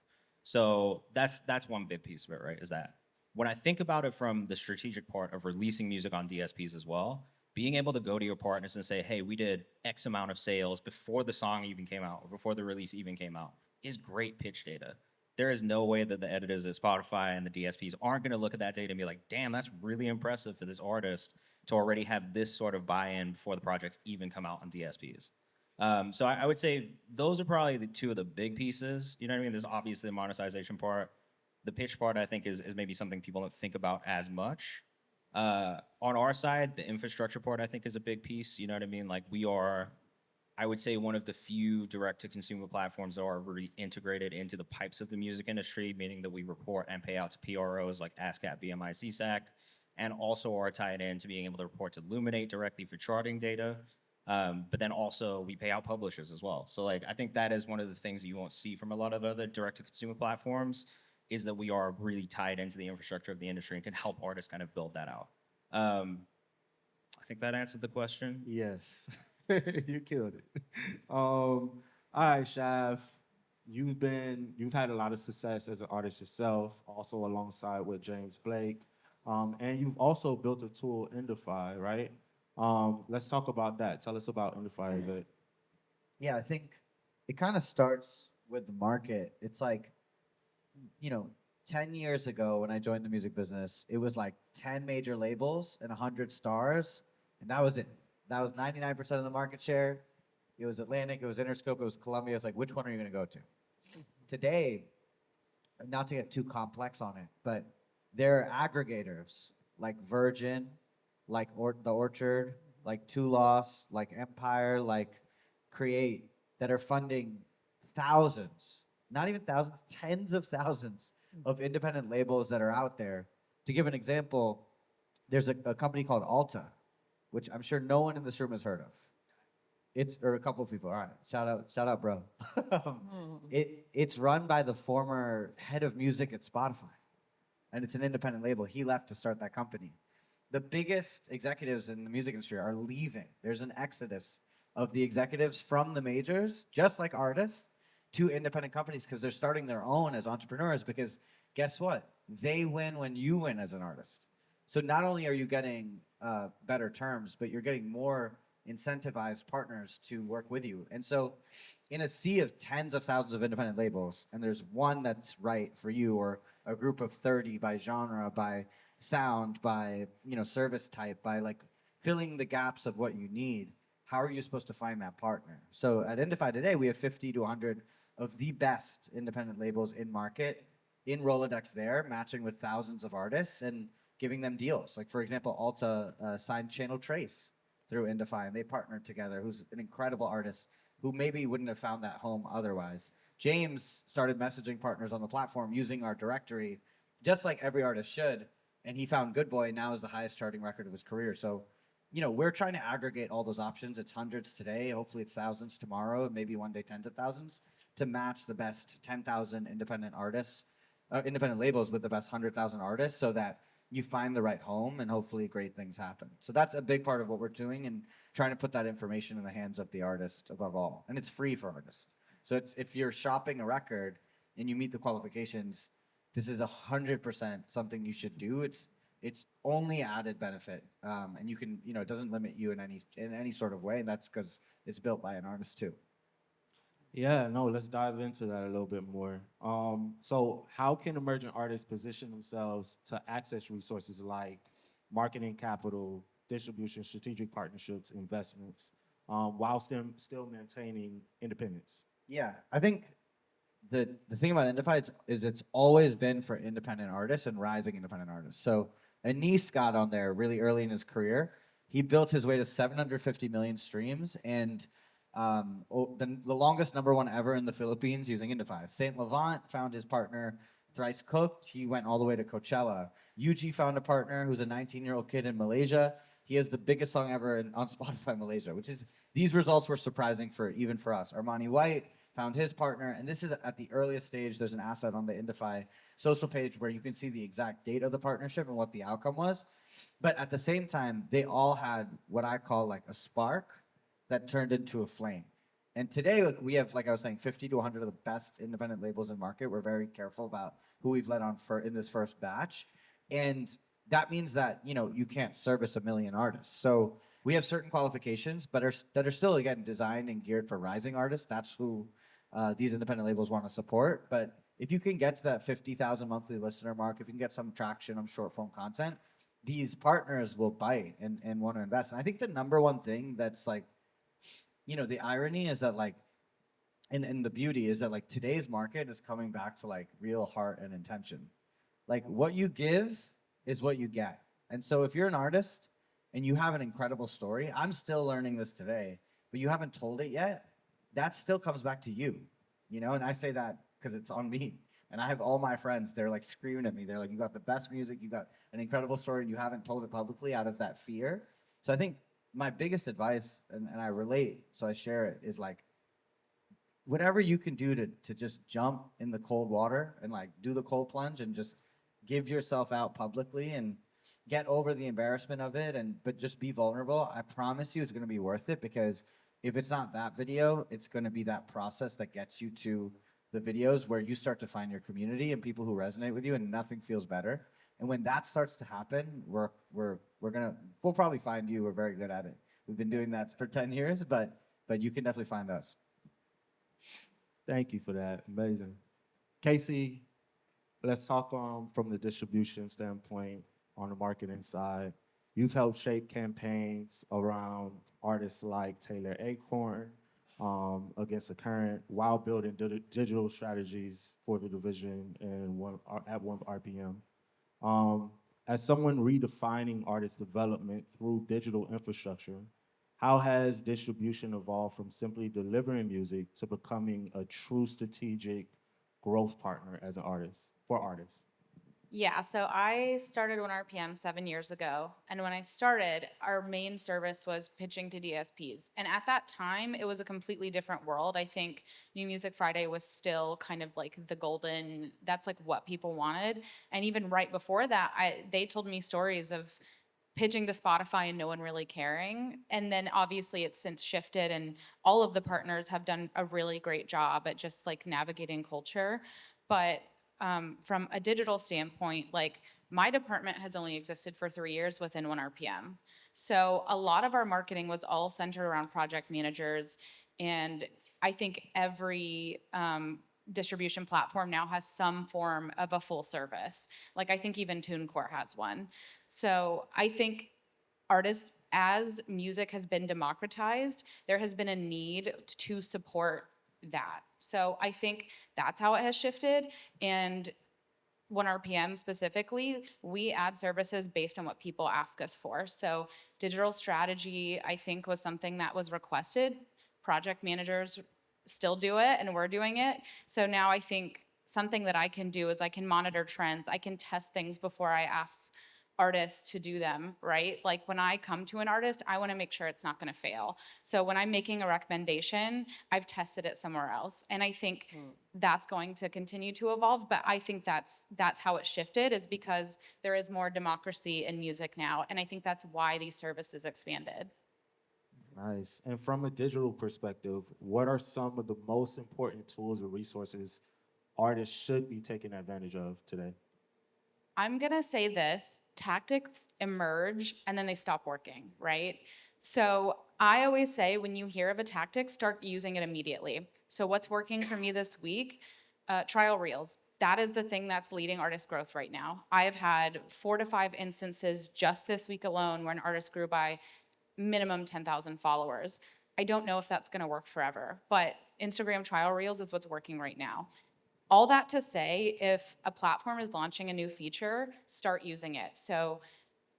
So that's one big piece of it, right? Is that when I think about it from the strategic part of releasing music on DSPs as well, being able to go to your partners and say, hey, we did X amount of sales before the song even came out or before the release even came out is great pitch data. There is no way that the editors at Spotify and the DSPs aren't going to look at that data and be like, damn, that's really impressive for this artist to already have this sort of buy-in before the projects even come out on DSPs. So I would say those are probably the two of the big pieces. You know what I mean? There's obviously the monetization part. The pitch part, I think, is maybe something people don't think about as much. On our side, the infrastructure part, I think, is a big piece. You know what I mean? Like we are, I would say, one of the few direct-to-consumer platforms that are really integrated into the pipes of the music industry, meaning that we report and pay out to PROs like ASCAP, BMI, CSAC, and also are tied in to being able to report to Luminate directly for charting data. But then also we pay out publishers as well. So like I think that is one of the things that you won't see from a lot of other direct-to-consumer platforms is that we are really tied into the infrastructure of the industry and can help artists kind of build that out. I think that answered the question. Yes, you killed it. All right, Shav, you've had a lot of success as an artist yourself, also alongside with James Blake, and you've also built a tool, Indify, right? Let's talk about that. Tell us about Indify a bit. Yeah, I think it kind of starts with the market, it's like, 10 years ago when I joined the music business, it was like 10 major labels and 100 stars, and that was it. That was 99% of the market share. It was Atlantic, it was Interscope, it was Columbia. It's like, which one are you going to go to? Today, not to get too complex on it, but there are aggregators like Virgin, like The Orchard, like Two Loss, like Empire, like Create, that are funding thousands, not even thousands, tens of thousands of independent labels that are out there. To give an example, there's a company called Alta, which I'm sure no one in this room has heard of. Or a couple of people. All right, shout out, bro. It's run by the former head of music at Spotify, and it's an independent label. He left to start that company. The biggest executives in the music industry are leaving. There's an exodus of the executives from the majors, just like artists, to independent companies because they're starting their own as entrepreneurs. Because guess what? They win when you win as an artist. So not only are you getting better terms, but you're getting more incentivized partners to work with you. And so in a sea of tens of thousands of independent labels, and there's one that's right for you, or a group of 30 by genre, by sound, by service type, by like filling the gaps of what you need, how are you supposed to find that partner? So at Indify today, we have 50 to 100 of the best independent labels in market, in Rolodex there, matching with thousands of artists and giving them deals. Like for example, Alta signed Channel Trace through Indify, and they partnered together, who's an incredible artist who maybe wouldn't have found that home otherwise. James started messaging partners on the platform using our directory, just like every artist should, and he found Good Boy, now is the highest charting record of his career. So, we're trying to aggregate all those options. It's hundreds today, hopefully it's thousands tomorrow, maybe one day tens of thousands, to match the best 10,000 independent artists, independent labels with the best 100,000 artists, so that you find the right home and hopefully great things happen. So that's a big part of what we're doing, and trying to put that information in the hands of the artist above all. And it's free for artists. So if you're shopping a record and you meet the qualifications, this is 100% something you should do. It's only added benefit, and you can, it doesn't limit you in any sort of way, and that's because it's built by an artist too. Yeah, no, let's dive into that a little bit more. So how can emerging artists position themselves to access resources like marketing capital, distribution, strategic partnerships, investments, while still maintaining independence? Yeah, I think the thing about Indify is it's always been for independent artists and rising independent artists. So Anis got on there really early in his career. He built his way to 750 million streams, and the longest #1 ever in the Philippines using Indify. Saint Laurent found his partner, Thrice Cooked. He went all the way to Coachella. UG found a partner who's a 19-year-old kid in Malaysia. He has the biggest song ever on Spotify Malaysia, these results were surprising even for us. Armani White found his partner, and this is at the earliest stage. There's an asset on the Indify social page where you can see the exact date of the partnership and what the outcome was. But at the same time, they all had what I call like a spark that turned into a flame. And today we have, like I was saying, 50 to 100 of the best independent labels in market. We're very careful about who we've let on in this first batch. And that means that, you can't service 1 million artists. So we have certain qualifications, but that are still, again, designed and geared for rising artists. That's who these independent labels want to support. But if you can get to that 50,000 monthly listener mark, if you can get some traction on short form content, these partners will bite and want to invest. And I think the #1 thing that's like, the irony is that like, and the beauty is that like today's market is coming back to like real heart and intention. Like what you give is what you get. And so if you're an artist and you have an incredible story, I'm still learning this today, but you haven't told it yet, that still comes back to you, and I say that because it's on me. And I have all my friends, they're like screaming at me. They're like, you got the best music, you got an incredible story, and you haven't told it publicly out of that fear. So I think my biggest advice, and I relate, so I share it, is like, whatever you can do to just jump in the cold water and like do the cold plunge and just give yourself out publicly and get over the embarrassment of it, but just be vulnerable. I promise you it's going to be worth it, because if it's not that video, it's going to be that process that gets you to the videos where you start to find your community and people who resonate with you, and nothing feels better. And when that starts to happen, we'll probably find you. We're very good at it. We've been doing that for 10 years, but you can definitely find us. Thank you for that. Amazing. Casey, let's talk from the distribution standpoint on the marketing side. You've helped shape campaigns around artists like Taylor Acorn against the current while building digital strategies for the division at 1 RPM. Um, as someone redefining artist development through digital infrastructure, how has distribution evolved from simply delivering music to becoming a true strategic growth partner as an artist for artists? Yeah, so I started 1 RPM 7 years ago. And when I started, our main service was pitching to DSPs. And at that time, it was a completely different world. I think New Music Friday was still kind of like the golden, that's like what people wanted. And even right before that, they told me stories of pitching to Spotify and no one really caring. And then obviously it's since shifted, and all of the partners have done a really great job at just like navigating culture. But from a digital standpoint, like my department has only existed for 3 years within 1 RPM. So a lot of our marketing was all centered around project managers. And I think every distribution platform now has some form of a full service. Like I think even TuneCore has one. So I think artists, as music has been democratized, there has been a need to support that. So I think that's how it has shifted. And 1 RPM specifically, we add services based on what people ask us for. So digital strategy, I think, was something that was requested. Project managers still do it, and we're doing it. So now I think something that I can do is I can monitor trends. I can test things before I ask artists to do them, right? Like when I come to an artist, I want to make sure it's not going to fail. So when I'm making a recommendation, I've tested it somewhere else. And I think that's going to continue to evolve, but I think that's how it shifted, is because there is more democracy in music now, and I think that's why these services expanded. Nice. And from a digital perspective, what are some of the most important tools or resources artists should be taking advantage of today? I'm gonna say this, tactics emerge and then they stop working, right? So I always say when you hear of a tactic, start using it immediately. So what's working for me this week? Trial reels. That is the thing that's leading artist growth right now. I have had 4 to 5 instances just this week alone where an artist grew by minimum 10,000 followers. I don't know if that's gonna work forever, but Instagram trial reels is what's working right now. All that to say, if a platform is launching a new feature, start using it. So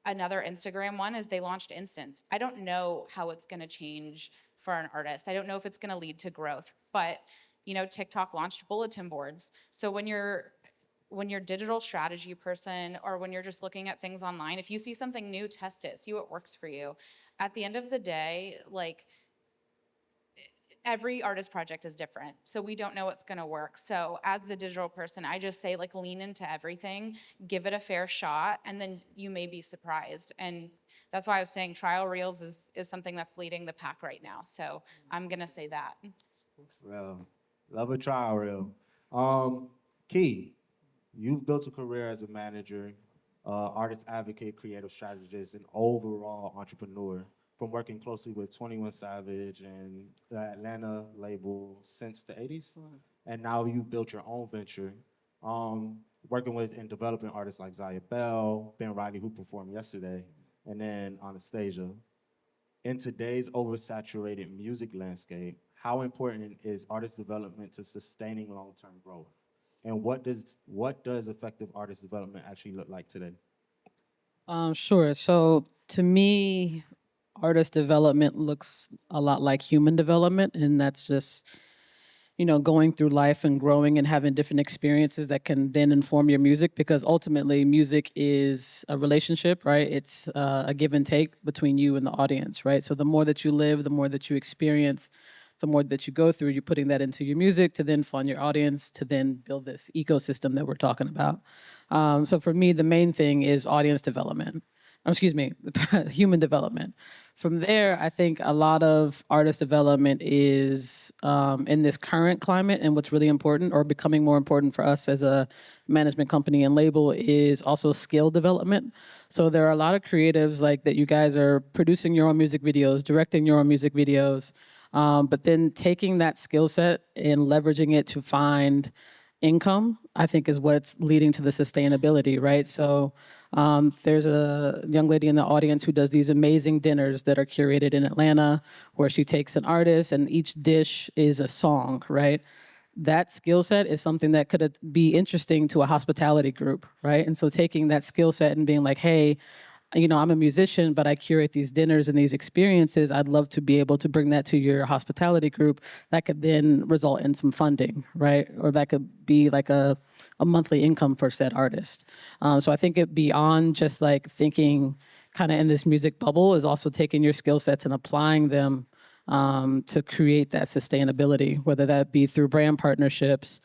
another Instagram one is they launched Instants. I don't know how it's gonna change for an artist. I don't know if it's gonna lead to growth, but TikTok launched bulletin boards. So when you're digital strategy person, or when you're just looking at things online, if you see something new, test it, see what works for you. At the end of the day, like, every artist project is different, so we don't know what's going to work. So as the digital person, I just say, like, lean into everything, give it a fair shot, and then you may be surprised. And that's why I was saying trial reels is something that's leading the pack right now. So I'm going to say that. Well, love a trial reel. Key, you've built a career as a manager, artist advocate, creative strategist, and overall entrepreneur, from working closely with 21 Savage and the Atlanta label since the 80s. And now you've built your own venture, working with and developing artists like Zaya Bell, Ben Riley, who performed yesterday, and then Anastasia. In today's oversaturated music landscape, how important is artist development to sustaining long-term growth? And what does effective artist development actually look like today? Sure. So to me, artist development looks a lot like human development, and that's just going through life and growing and having different experiences that can then inform your music, because ultimately music is a relationship, right? It's a give and take between you and the audience, right? So the more that you live, the more that you experience, the more that you go through, you're putting that into your music to then find your audience, to then build this ecosystem that we're talking about. So for me, the main thing is audience development. Excuse me, human development. From there, I think a lot of artist development is in this current climate, and what's really important, or becoming more important for us as a management company and label, is also skill development. So there are a lot of creatives like that. You guys are producing your own music videos, directing your own music videos, But then taking that skill set and leveraging it to find income, I think is what's leading to the sustainability, right? So there's a young lady in the audience who does these amazing dinners that are curated in Atlanta, where she takes an artist and each dish is a song, right? That skill set is something that could be interesting to a hospitality group, right? And so taking that skill set and being like, hey, I'm a musician, but I curate these dinners and these experiences. I'd love to be able to bring that to your hospitality group. That could then result in some funding, right? Or that could be like a monthly income for said artist. So I think it beyond just like thinking kind of in this music bubble is also taking your skill sets and applying them to create that sustainability, whether that be through brand partnerships,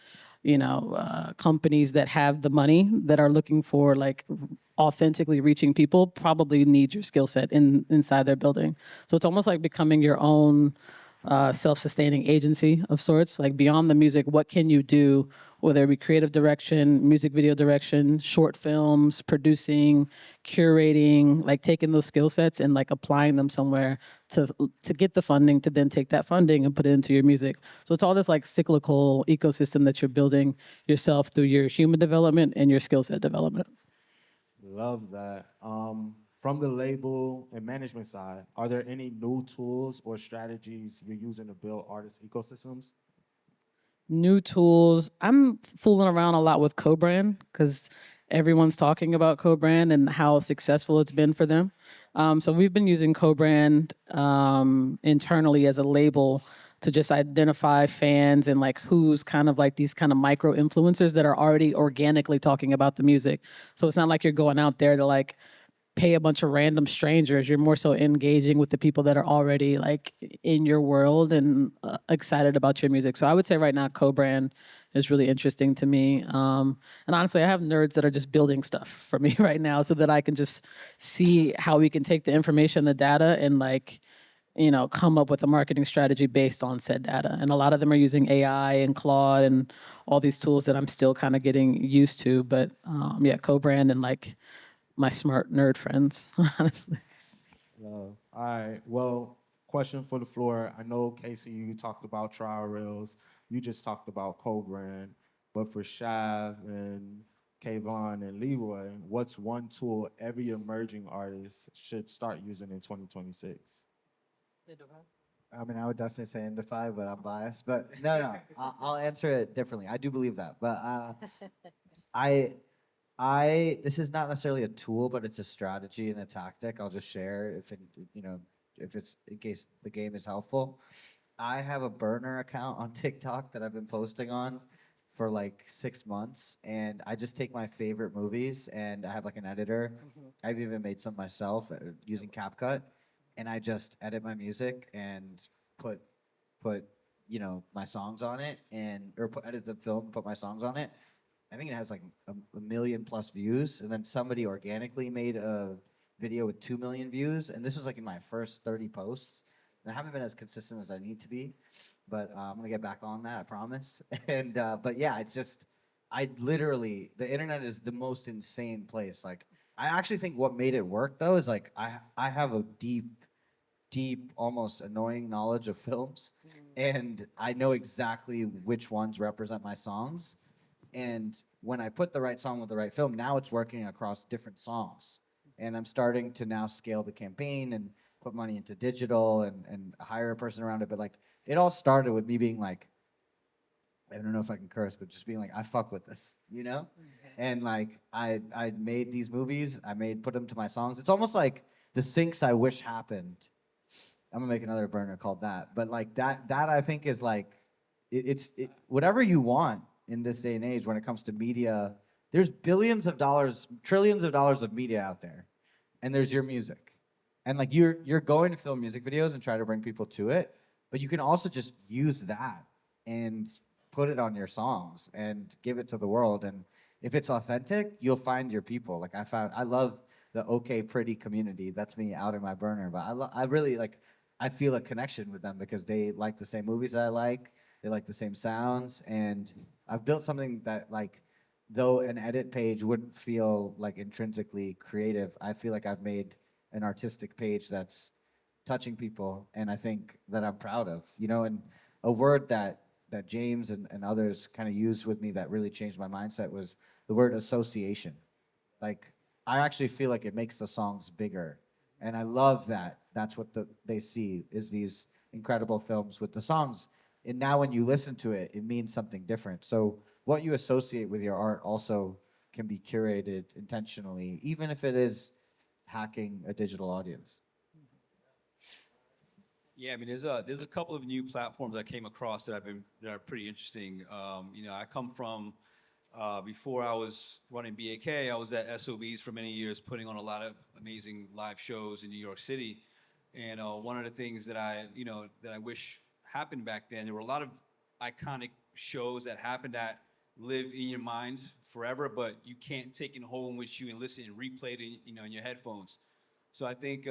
companies that have the money that are looking for like authentically reaching people probably need your skill set inside their building. So it's almost like becoming your own self-sustaining agency of sorts. Like beyond the music, what can you do, whether it be creative direction, music video direction, short films, producing, curating, like taking those skill sets and like applying them somewhere to get the funding, to then take that funding and put it into your music. So it's all this like cyclical ecosystem that you're building yourself through your human development and your skill set development. Love that. From the label and management side, are there any new tools or strategies you're using to build artist ecosystems? New tools. I'm fooling around a lot with co-brand because everyone's talking about co-brand and how successful it's been for them. So we've been using co-brand internally as a label to just identify fans and like who's kind of like these kind of micro influencers that are already organically talking about the music. So it's not like you're going out there to like pay a bunch of random strangers. You're more so engaging with the people that are already like in your world and excited about your music. So I would say right now co-brand is really interesting to me. And honestly, I have nerds that are just building stuff for me right now so that I can just see how we can take the information, the data, and like, come up with a marketing strategy based on said data. And a lot of them are using AI and Claude and all these tools that I'm still kind of getting used to. But yeah, co-brand and like my smart nerd friends, honestly. All right. Well, question for the floor. I know, Casey, you talked about trial reels. You just talked about co-brand. But for Shav and Kayvon and Leroy, what's one tool every emerging artist should start using in 2026? I mean, I would definitely say Indify, but I'm biased. But no, I'll answer it differently. I do believe that, but this is not necessarily a tool, but it's a strategy and a tactic. I'll just share if it's in case the game is helpful. I have a burner account on TikTok that I've been posting on for like 6 months, and I just take my favorite movies and I have like an editor. I've even made some myself using CapCut, and I just edit my music and put my songs on it edit the film, put my songs on it. I think it has like a million plus views, and then somebody organically made a video with 2 million views, and this was like in my first 30 posts. And I haven't been as consistent as I need to be, but I'm gonna get back on that, I promise. And but yeah, it's just the internet is the most insane place. Like I actually think what made it work though is like I have a deep, almost annoying knowledge of films, and I know exactly which ones represent my songs. And when I put the right song with the right film, now it's working across different songs. And I'm starting to now scale the campaign and put money into digital and hire a person around it. But like, it all started with me being like, I don't know if I can curse, but just being like, I fuck with this, And like, I made these movies, put them to my songs. It's almost like the syncs I wish happened. I'm gonna make another burner called that. But like that I think is like, it's whatever you want in this day and age when it comes to media. There's billions of dollars, trillions of dollars of media out there, and there's your music. And like you're going to film music videos and try to bring people to it, but you can also just use that and put it on your songs and give it to the world. And if it's authentic, you'll find your people. Like I love the OK Pretty community. That's me out in my burner, but I really like, I feel a connection with them because they like the same movies that I like. They like the same sounds, and I've built something that like, though an edit page wouldn't feel like intrinsically creative, I feel like I've made an artistic page that's touching people, and I think that I'm proud of. You know, and a word that James and others kind of used with me that really changed my mindset was the word association. Like, I actually feel like it makes the songs bigger, and I love that. That's what they see is these incredible films with the songs. And now when you listen to it, it means something different. So what you associate with your art also can be curated intentionally, even if it is hacking a digital audience. Yeah, I mean, there's a couple of new platforms I came across that are pretty interesting. I come from before I was running BAK, I was at SOBs for many years, putting on a lot of amazing live shows in New York City. And one of the things that I wish happened back then, there were a lot of iconic shows that happened that live in your mind forever, but you can't take it home with you and listen and replay it in your headphones. So I think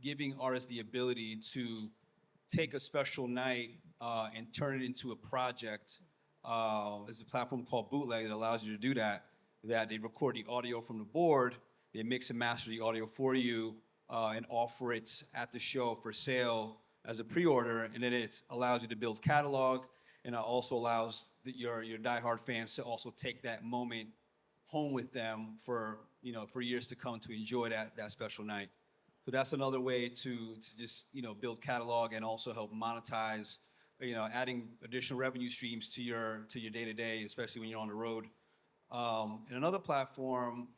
giving artists the ability to take a special night and turn it into a project. There's a platform called Bootleg that allows you to do that. That they record the audio from the board, they mix and master the audio for you, and offer it at the show for sale as a pre-order, and then it allows you to build catalog, and it also allows your diehard fans to also take that moment home with them for years to come to enjoy that special night. So that's another way to just build catalog and also help monetize, adding additional revenue streams to your day to day, especially when you're on the road. And another platform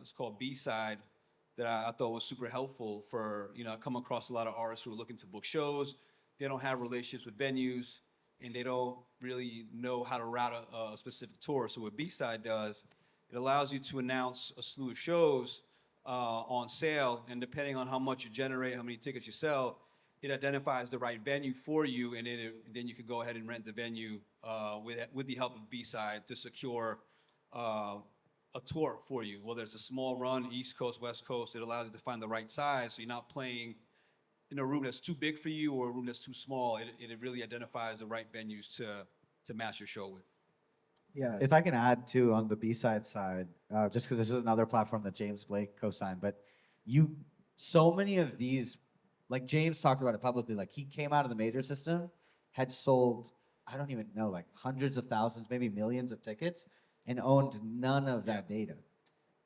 is called B-Side that I thought was super helpful for I come across a lot of artists who are looking to book shows. They don't have relationships with venues, and they don't really know how to route a specific tour. So what B-Side does, it allows you to announce a slew of shows on sale, and depending on how much you generate, how many tickets you sell, it identifies the right venue for you, and then you can go ahead and rent the venue with the help of B-Side to secure a tour for you. Whether it's a small run, East Coast, West Coast, it allows you to find the right size, so you're not playing in a room that's too big for you or a room that's too small. It really identifies the right venues to match your show with. Yeah, if I can add too on the B-side side, just because this is another platform that James Blake co-signed, but so many of these, like James talked about it publicly, like he came out of the major system, had sold, I don't even know, like hundreds of thousands, maybe millions of tickets, and owned none of that data.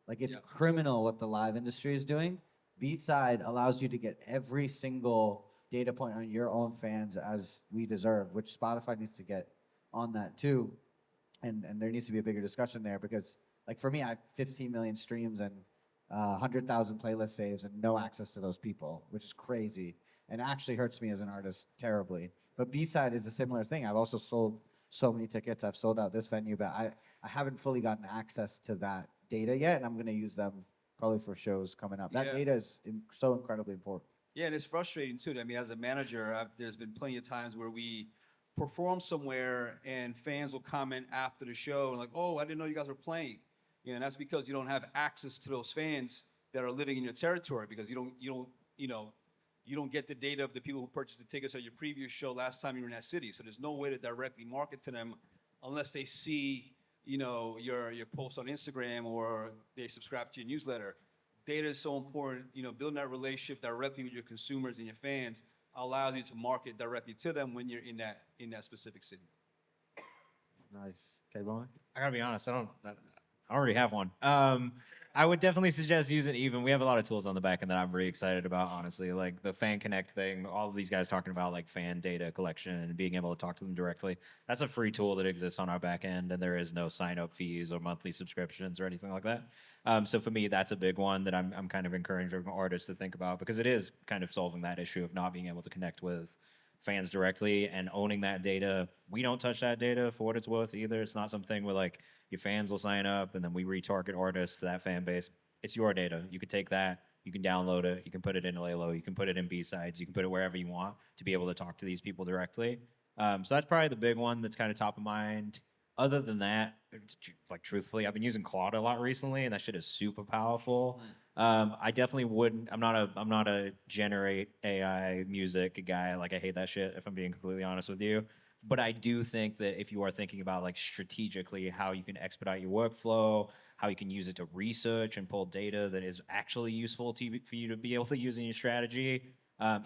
Like it's criminal what the live industry is doing. B-side allows you to get every single data point on your own fans as we deserve, which Spotify needs to get on that too. And there needs to be a bigger discussion there because, like for me, I have 15 million streams and 100,000 playlist saves and no access to those people, which is crazy and actually hurts me as an artist terribly. But B-side is a similar thing. I've also sold so many tickets. I've sold out this venue, but I haven't fully gotten access to that data yet, and I'm going to use them probably for shows coming up. That data is so incredibly important. Yeah, and it's frustrating too. I mean, as a manager, there's been plenty of times where we perform somewhere and fans will comment after the show and like, "Oh, I didn't know you guys were playing." And that's because you don't have access to those fans that are living in your territory because you don't get the data of the people who purchased the tickets at your previous show last time you were in that city. So there's no way to directly market to them unless they see your post on Instagram or they subscribe to your newsletter. Data is so important. Building that relationship directly with your consumers and your fans allows you to market directly to them when you're in that specific city. Nice. K-Bone? I gotta be honest, I already have one. I would definitely suggest using Even. We have a lot of tools on the back end that I'm really excited about, honestly. Like the Fan Connect thing, all of these guys talking about like fan data collection and being able to talk to them directly. That's a free tool that exists on our back end, and there is no sign-up fees or monthly subscriptions or anything like that. So for me, that's a big one that I'm kind of encouraging artists to think about because it is kind of solving that issue of not being able to connect with fans directly and owning that data. We don't touch that data for what it's worth either. It's not something where like your fans will sign up and then we retarget artists to that fan base. It's your data. You could take that, you can download it, you can put it in Lalo, you can put it in B-sides, you can put it wherever you want to be able to talk to these people directly. So that's probably the big one that's kind of top of mind. Other than that, like truthfully, I've been using Claude a lot recently, and that shit is super powerful. I definitely wouldn't. I'm not a generate AI music guy. Like I hate that shit. If I'm being completely honest with you, but I do think that if you are thinking about like strategically how you can expedite your workflow, how you can use it to research and pull data that is actually useful for you to be able to use in your strategy,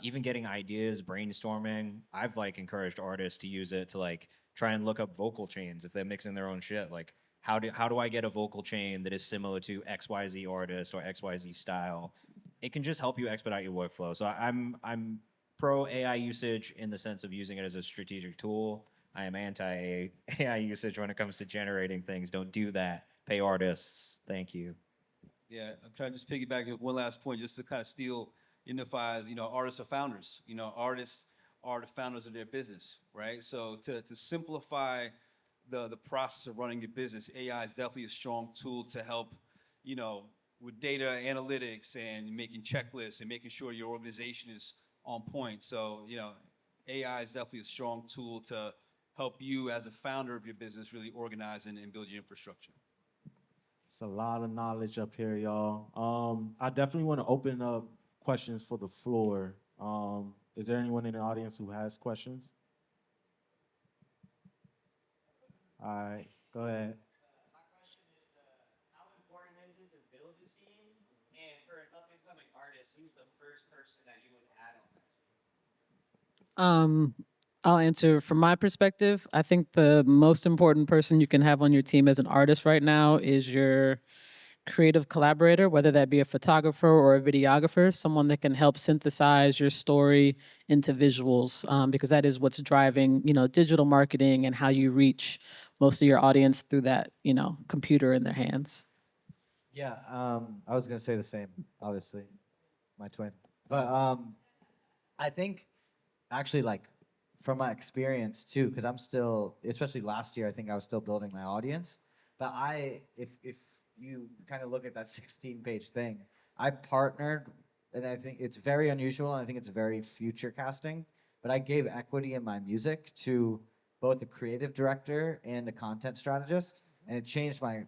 Even getting ideas, brainstorming. I've like encouraged artists to use it to like try and look up vocal chains if they're mixing their own shit. Like how do I get a vocal chain that is similar to XYZ artist or XYZ style? It can just help you expedite your workflow. So I'm pro AI usage in the sense of using it as a strategic tool. I am anti AI usage when it comes to generating things. Don't do that. Pay artists. Thank you. Yeah, I'm trying to just piggyback at one last point, just to kind of steal Indify's, artists are founders. Artists are the founders of their business, right? So to simplify the process of running your business, AI is definitely a strong tool to help, with data analytics and making checklists and making sure your organization is on point. So, AI is definitely a strong tool to help you as a founder of your business really organize and build your infrastructure. It's a lot of knowledge up here, y'all. I definitely want to open up questions for the floor. Is there anyone in the audience who has questions? All right, go ahead. My question is, how important is it to build a team? And for an up-and-coming artist, who's the first person that you would add on that team? I'll answer from my perspective. I think the most important person you can have on your team as an artist right now is your creative collaborator, whether that be a photographer or a videographer, someone that can help synthesize your story into visuals, because that is what's driving, digital marketing and how you reach most of your audience through that, computer in their hands. Yeah, I was gonna say the same. Obviously, my twin. But I think actually, like, from my experience too, because I'm still, especially last year, I think I was still building my audience. But if you kind of look at that 16-page thing, I partnered, and I think it's very unusual, and I think it's very future casting. But I gave equity in my music to both a creative director and a content strategist, and it changed my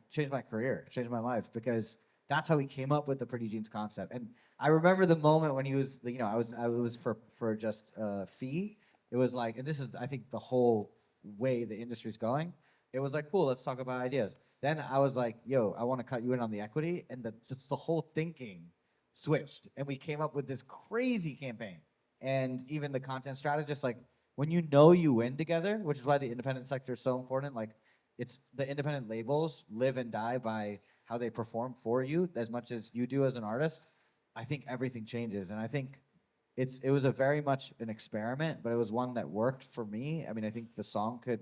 career, changed my life, because that's how he came up with the Pretty Jeans concept. And I remember the moment when he was, I was for just a fee. It was like, and this is, I think, the whole way the industry's going. It was like, cool, let's talk about ideas. Then I was like, yo, I want to cut you in on the equity, and just the whole thinking switched, and we came up with this crazy campaign. And even the content strategist, like, when you win together, which is why the independent sector is so important. Like, it's the independent labels live and die by how they perform for you as much as you do as an artist. I think everything changes, and I think it was a very much an experiment, but it was one that worked for me. I mean, I think the song could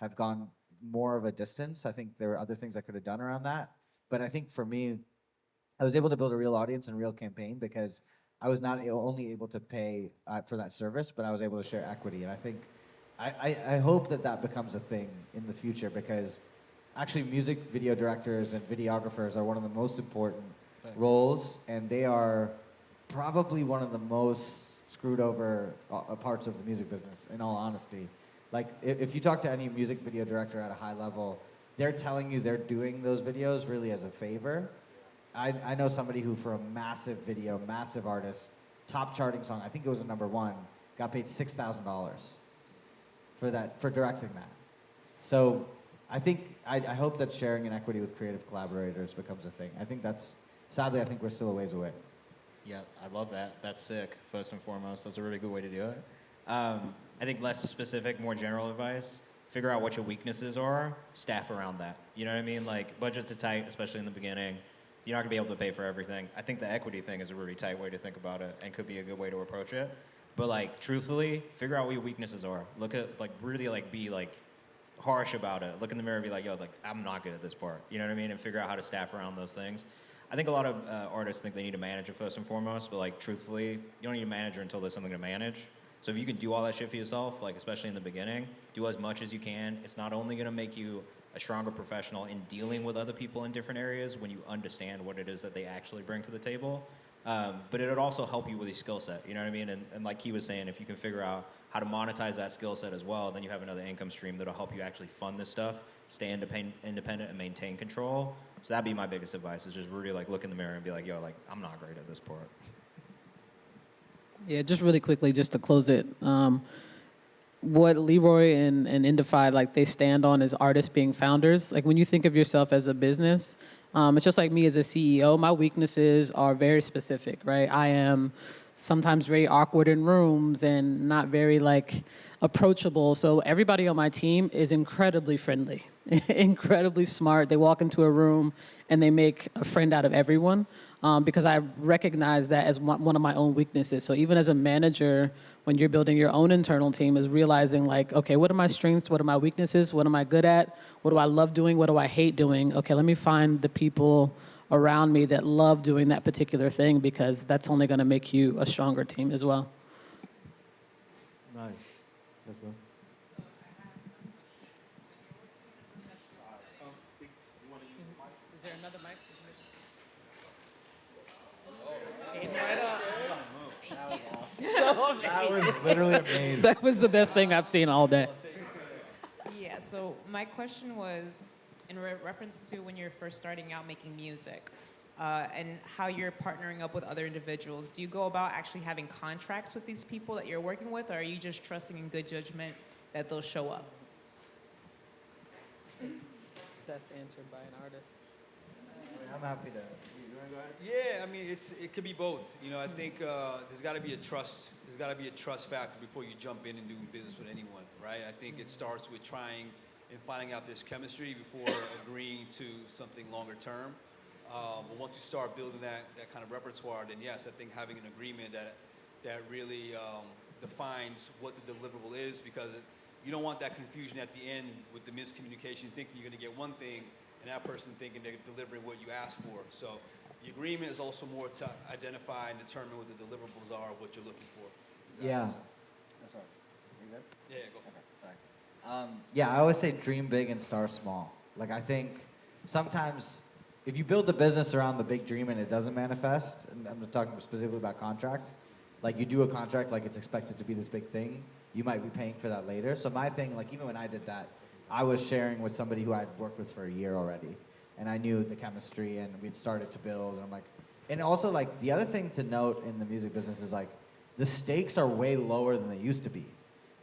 have gone more of a distance. I think there were other things I could have done around that, but I think for me, I was able to build a real audience and a real campaign because I was not only able to pay for that service, but I was able to share equity. And I think, I hope that becomes a thing in the future, because actually music video directors and videographers are one of the most important roles, and they are probably one of the most screwed over parts of the music business, in all honesty. Like, if you talk to any music video director at a high level, they're telling you they're doing those videos really as a favor. I know somebody who, for a massive video, massive artist, top charting song, I think it was a #1, got paid $6,000 for directing that. So I think, I hope that sharing an equity with creative collaborators becomes a thing. I think sadly, I think we're still a ways away. Yeah, I love that. That's sick, first and foremost. That's a really good way to do it. I think less specific, more general advice. Figure out what your weaknesses are, staff around that. You know what I mean? Like, budgets are tight, especially in the beginning. You're not gonna be able to pay for everything. I think the equity thing is a really tight way to think about it and could be a good way to approach it. But like, truthfully, figure out what your weaknesses are. Look at, like, really, like, be like harsh about it. Look in the mirror and be like, yo, like, I'm not good at this part. You know what I mean? And figure out how to staff around those things. I think a lot of artists think they need a manager first and foremost, but like, truthfully, you don't need a manager until there's something to manage. So if you can do all that shit for yourself, like, especially in the beginning, do as much as you can. It's not only gonna make you a stronger professional in dealing with other people in different areas when you understand what it is that they actually bring to the table, but it would also help you with your skill set, you know what I mean? And like he was saying, if you can figure out how to monetize that skill set as well, then you have another income stream that'll help you actually fund this stuff, stay independent and maintain control. So that'd be my biggest advice, is just really like look in the mirror and be like, yo, like, I'm not great at this part. Yeah, just really quickly, just to close it. What Leroy and Indify, like, they stand on is artists being founders. Like, when you think of yourself as a business, it's just like me as a CEO. My weaknesses are very specific, right? I am sometimes very awkward in rooms and not very like approachable. So everybody on my team is incredibly friendly, incredibly smart. They walk into a room and they make a friend out of everyone, because I recognize that as one of my own weaknesses. So even as a manager, when you're building your own internal team, is realizing like, okay, what are my strengths? What are my weaknesses? What am I good at? What do I love doing? What do I hate doing? Okay, let me find the people around me that love doing that particular thing, because that's only going to make you a stronger team as well. Nice. Let's go. Is there another mic? Stand right up. So That was literally amazing. that was the best thing I've seen all day. Yeah, so my question was in reference to when you're first starting out making music, and how you're partnering up with other individuals. Do you go about actually having contracts with these people that you're working with, or are you just trusting in good judgment that they'll show up? Best answered by an artist. I'm happy to. Yeah, I mean, it could be both. You know, I think there's got to be a trust. There's got to be a trust factor before you jump in and doing business with anyone, right? I think it starts with trying and finding out this chemistry before agreeing to something longer term. But once you start building that kind of repertoire, then yes, I think having an agreement that really defines what the deliverable is, because you don't want that confusion at the end with the miscommunication, thinking you're going to get one thing and that person thinking they're delivering what you asked for. So the agreement is also more to identify and determine what the deliverables are, what you're looking for. Yeah. That's right. You good? Yeah, go. Okay, sorry. Yeah, I always say dream big and start small. Like, I think sometimes if you build the business around the big dream and it doesn't manifest, and I'm talking specifically about contracts, like you do a contract like it's expected to be this big thing, you might be paying for that later. So my thing, like even when I did that, I was sharing with somebody who I'd worked with for a year already. And I knew the chemistry and we'd started to build, and I'm like, and also like the other thing to note in the music business is like the stakes are way lower than they used to be.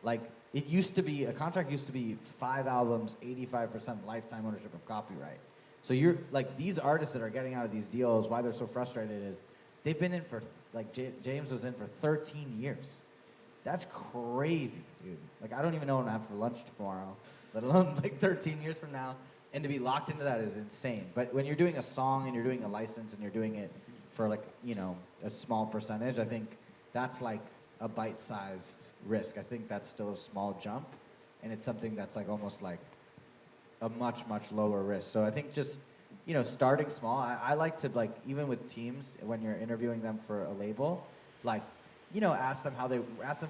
Like it used to be, a contract used to be 5 albums, 85% lifetime ownership of copyright. So you're like, these artists that are getting out of these deals, why they're so frustrated is they've been in for, like James was in for 13 years. That's crazy, dude. Like I don't even know what I'm gonna have for lunch tomorrow, let alone like 13 years from now. And to be locked into that is insane. But when you're doing a song and you're doing a license and you're doing it for like, you know, a small percentage, I think that's like a bite-sized risk. I think that's still a small jump. And it's something that's like almost like a much, much lower risk. So I think just, you know, starting small, I like to like, even with teams, when you're interviewing them for a label, like, you know, ask them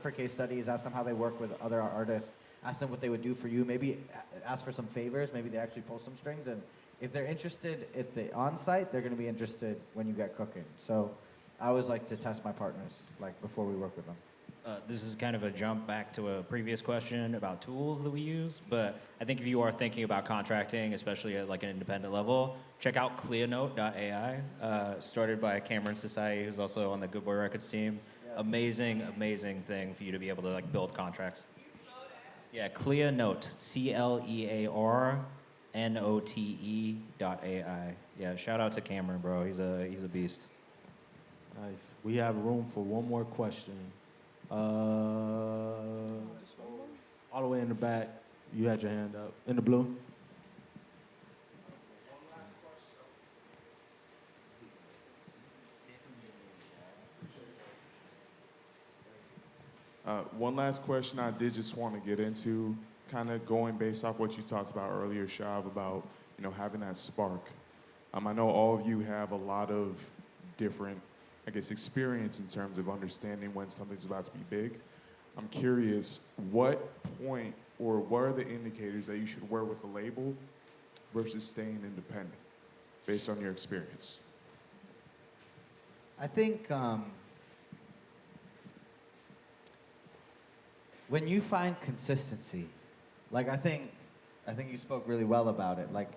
for case studies, ask them how they work with other artists, ask them what they would do for you, maybe ask for some favors, maybe they actually pull some strings, and if they're interested at the on-site, they're gonna be interested when you get cooking. So I always like to test my partners, like before we work with them. This is kind of a jump back to a previous question about tools that we use, but I think if you are thinking about contracting, especially at like an independent level, check out clearnote.ai, started by Cameron Society, who's also on the Good Boy Records team. Yeah. Amazing thing for you to be able to like build contracts. Yeah, Clearnote, CLEARNOTE.ai. Yeah, shout out to Cameron, bro. He's a beast. Nice. We have room for one more question. All the way in the back, you had your hand up. In the blue. One last question I did just want to get into, kind of going based off what you talked about earlier, Shav, about, you know, having that spark. I know all of you have a lot of different, I guess, experience in terms of understanding when something's about to be big. I'm curious, what point or what are the indicators that you should work with the label versus staying independent, based on your experience? I think when you find consistency, like I think you spoke really well about it. Like,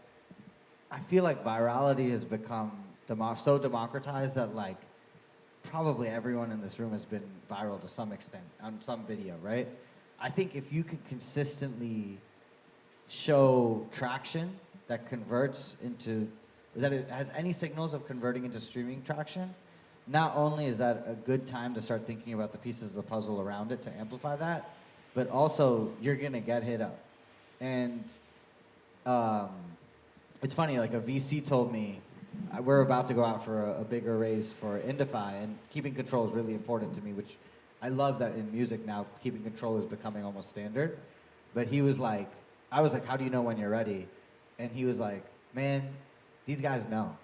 I feel like virality has become so democratized that like probably everyone in this room has been viral to some extent on some video, right? I think if you can consistently show traction that converts into, that it has any signals of converting into streaming traction, not only is that a good time to start thinking about the pieces of the puzzle around it to amplify that, but also you're gonna get hit up. And it's funny, like a VC told me, we're about to go out for a bigger raise for Indify, and keeping control is really important to me, which I love that in music now, keeping control is becoming almost standard. But he was like, I was like, how do you know when you're ready? And he was like, man, these guys know.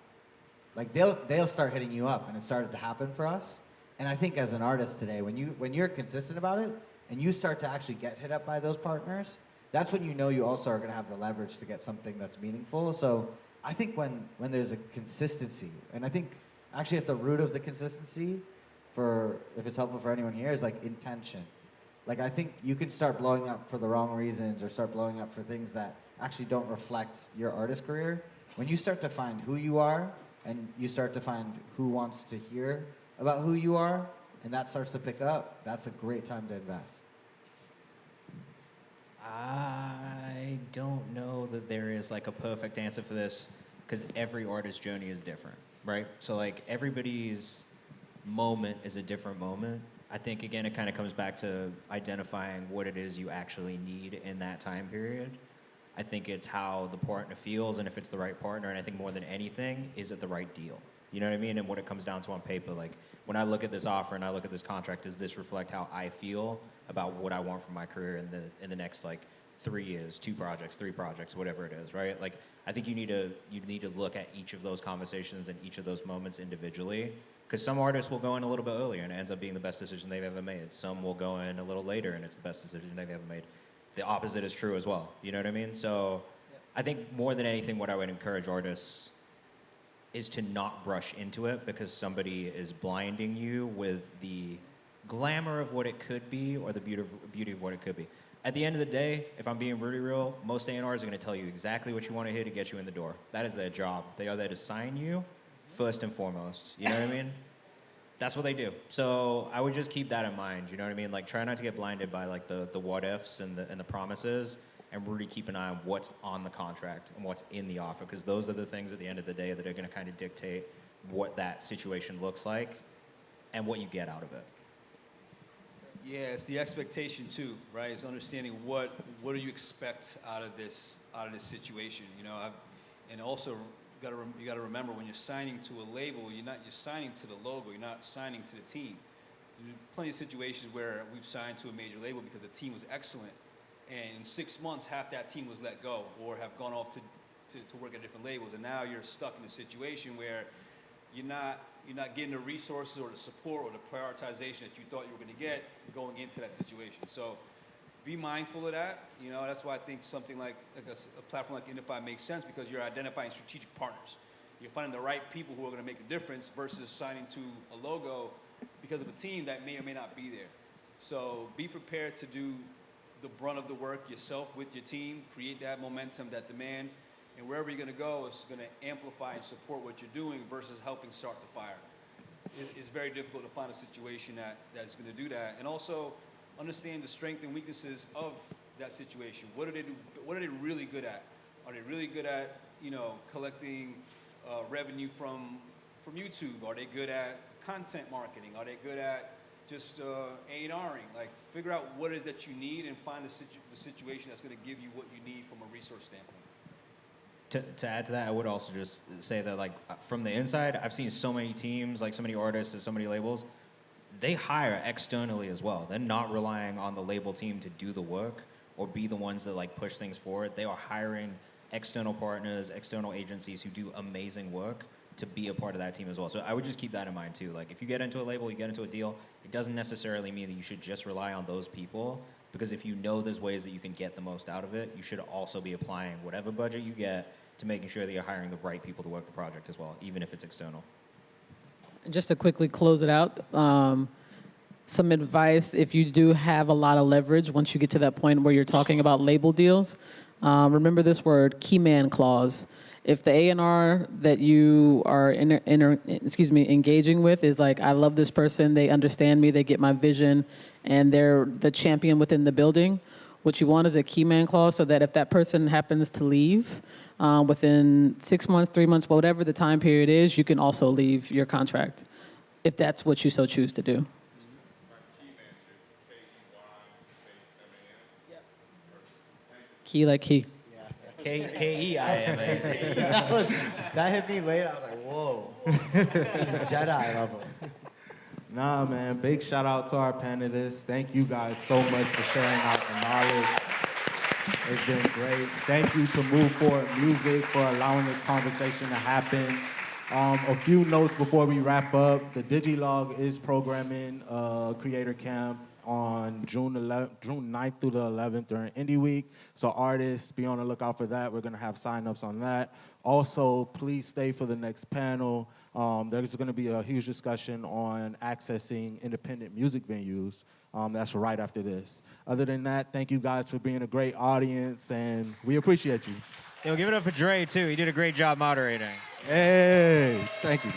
Like they'll start hitting you up, and it started to happen for us. And I think as an artist today, when you're consistent about it, and you start to actually get hit up by those partners, that's when you know you also are gonna have the leverage to get something that's meaningful. So I think when there's a consistency, and I think actually at the root of the consistency, for if it's helpful for anyone here, is like intention. Like I think you can start blowing up for the wrong reasons or start blowing up for things that actually don't reflect your artist career. When you start to find who you are and you start to find who wants to hear about who you are, and that starts to pick up, that's a great time to invest. I don't know that there is like a perfect answer for this because every artist's journey is different, right? So like everybody's moment is a different moment. I think again it kind of comes back to identifying what it is you actually need in that time period. I think it's how the partner feels and if it's the right partner, and I think more than anything, is it the right deal? You know what I mean? And what it comes down to on paper, like when I look at this offer and I look at this contract, does this reflect how I feel about what I want from my career in the next like 3 years, 2 projects, 3 projects, whatever it is, right? Like I think you need to look at each of those conversations and each of those moments individually, because some artists will go in a little bit earlier and it ends up being the best decision they've ever made. Some will go in a little later and it's the best decision they've ever made. The opposite is true as well. You know what I mean? So I think more than anything, what I would encourage artists is to not brush into it because somebody is blinding you with the glamour of what it could be or the beauty of what it could be. At the end of the day, if I'm being really real, most A&Rs are going to tell you exactly what you want to hear to get you in the door. That is their job. They are there to sign you first and foremost. You know what I mean? That's what they do. So I would just keep that in mind. You know what I mean? Like try not to get blinded by like the what ifs and the promises, and really keep an eye on what's on the contract and what's in the offer, because those are the things at the end of the day that are going to kind of dictate what that situation looks like and what you get out of it. Yeah, it's the expectation too, right? It's understanding what do you expect out of this situation, you know? And also you got to remember when you're signing to a label, you're signing to the logo, you're not signing to the team. There's plenty of situations where we've signed to a major label because the team was excellent, and in 6 months half that team was let go or have gone off to work at different labels, and now you're stuck in a situation where you're not getting the resources or the support or the prioritization that you thought you were going to get going into that situation. So be mindful of that. You know, that's why I think something like a platform like Indify makes sense, because you're identifying strategic partners. You're finding the right people who are going to make a difference versus signing to a logo because of a team that may or may not be there. So be prepared to do the brunt of the work yourself with your team, create that momentum, that demand, and wherever you're going to go is going to amplify and support what you're doing versus helping start the fire. It's very difficult to find a situation that's going to do that. And also understand the strengths and weaknesses of that situation. What do they do? What are they really good at? Are they really good at, you know, collecting revenue from YouTube? Are they good at content marketing? Are they good at just A&Ring? Like, figure out what it is that you need and find the situation that's going to give you what you need from a resource standpoint. To add to that, I would also just say that, like, from the inside, I've seen so many teams, like so many artists and so many labels, they hire externally as well. They're not relying on the label team to do the work or be the ones that like push things forward. They are hiring external partners, external agencies who do amazing work to be a part of that team as well. So I would just keep that in mind too. Like if you get into a label, you get into a deal, it doesn't necessarily mean that you should just rely on those people, because if you know there's ways that you can get the most out of it, you should also be applying whatever budget you get to making sure that you're hiring the right people to work the project as well, even if it's external. Just to quickly close it out, some advice if you do have a lot of leverage, once you get to that point where you're talking about label deals, remember this word, key man clause. If the A&R that you are engaging with is like, I love this person, they understand me, they get my vision, and they're the champion within the building, what you want is a key man clause, so that if that person happens to leave within 6 months, 3 months, whatever the time period is, you can also leave your contract. if that's what you so choose to do. Key like key. K-E-I-M-A. That hit me late. I was like, whoa. Jedi level. Nah, man, big shout out to our panelists. Thank you guys so much for sharing out the knowledge. It's been great. Thank you to Move Forward Music for allowing this conversation to happen. A few notes before we wrap up. The Digilog is programming Creator Camp on June 9th through the 11th during Indie Week. So artists, be on the lookout for that. We're gonna have signups on that. Also, please stay for the next panel. There's gonna be a huge discussion on accessing independent music venues. That's right after this. Other than that, thank you guys for being a great audience, and we appreciate you. Yo, give it up for Dre, too. He did a great job moderating. Hey, thank you.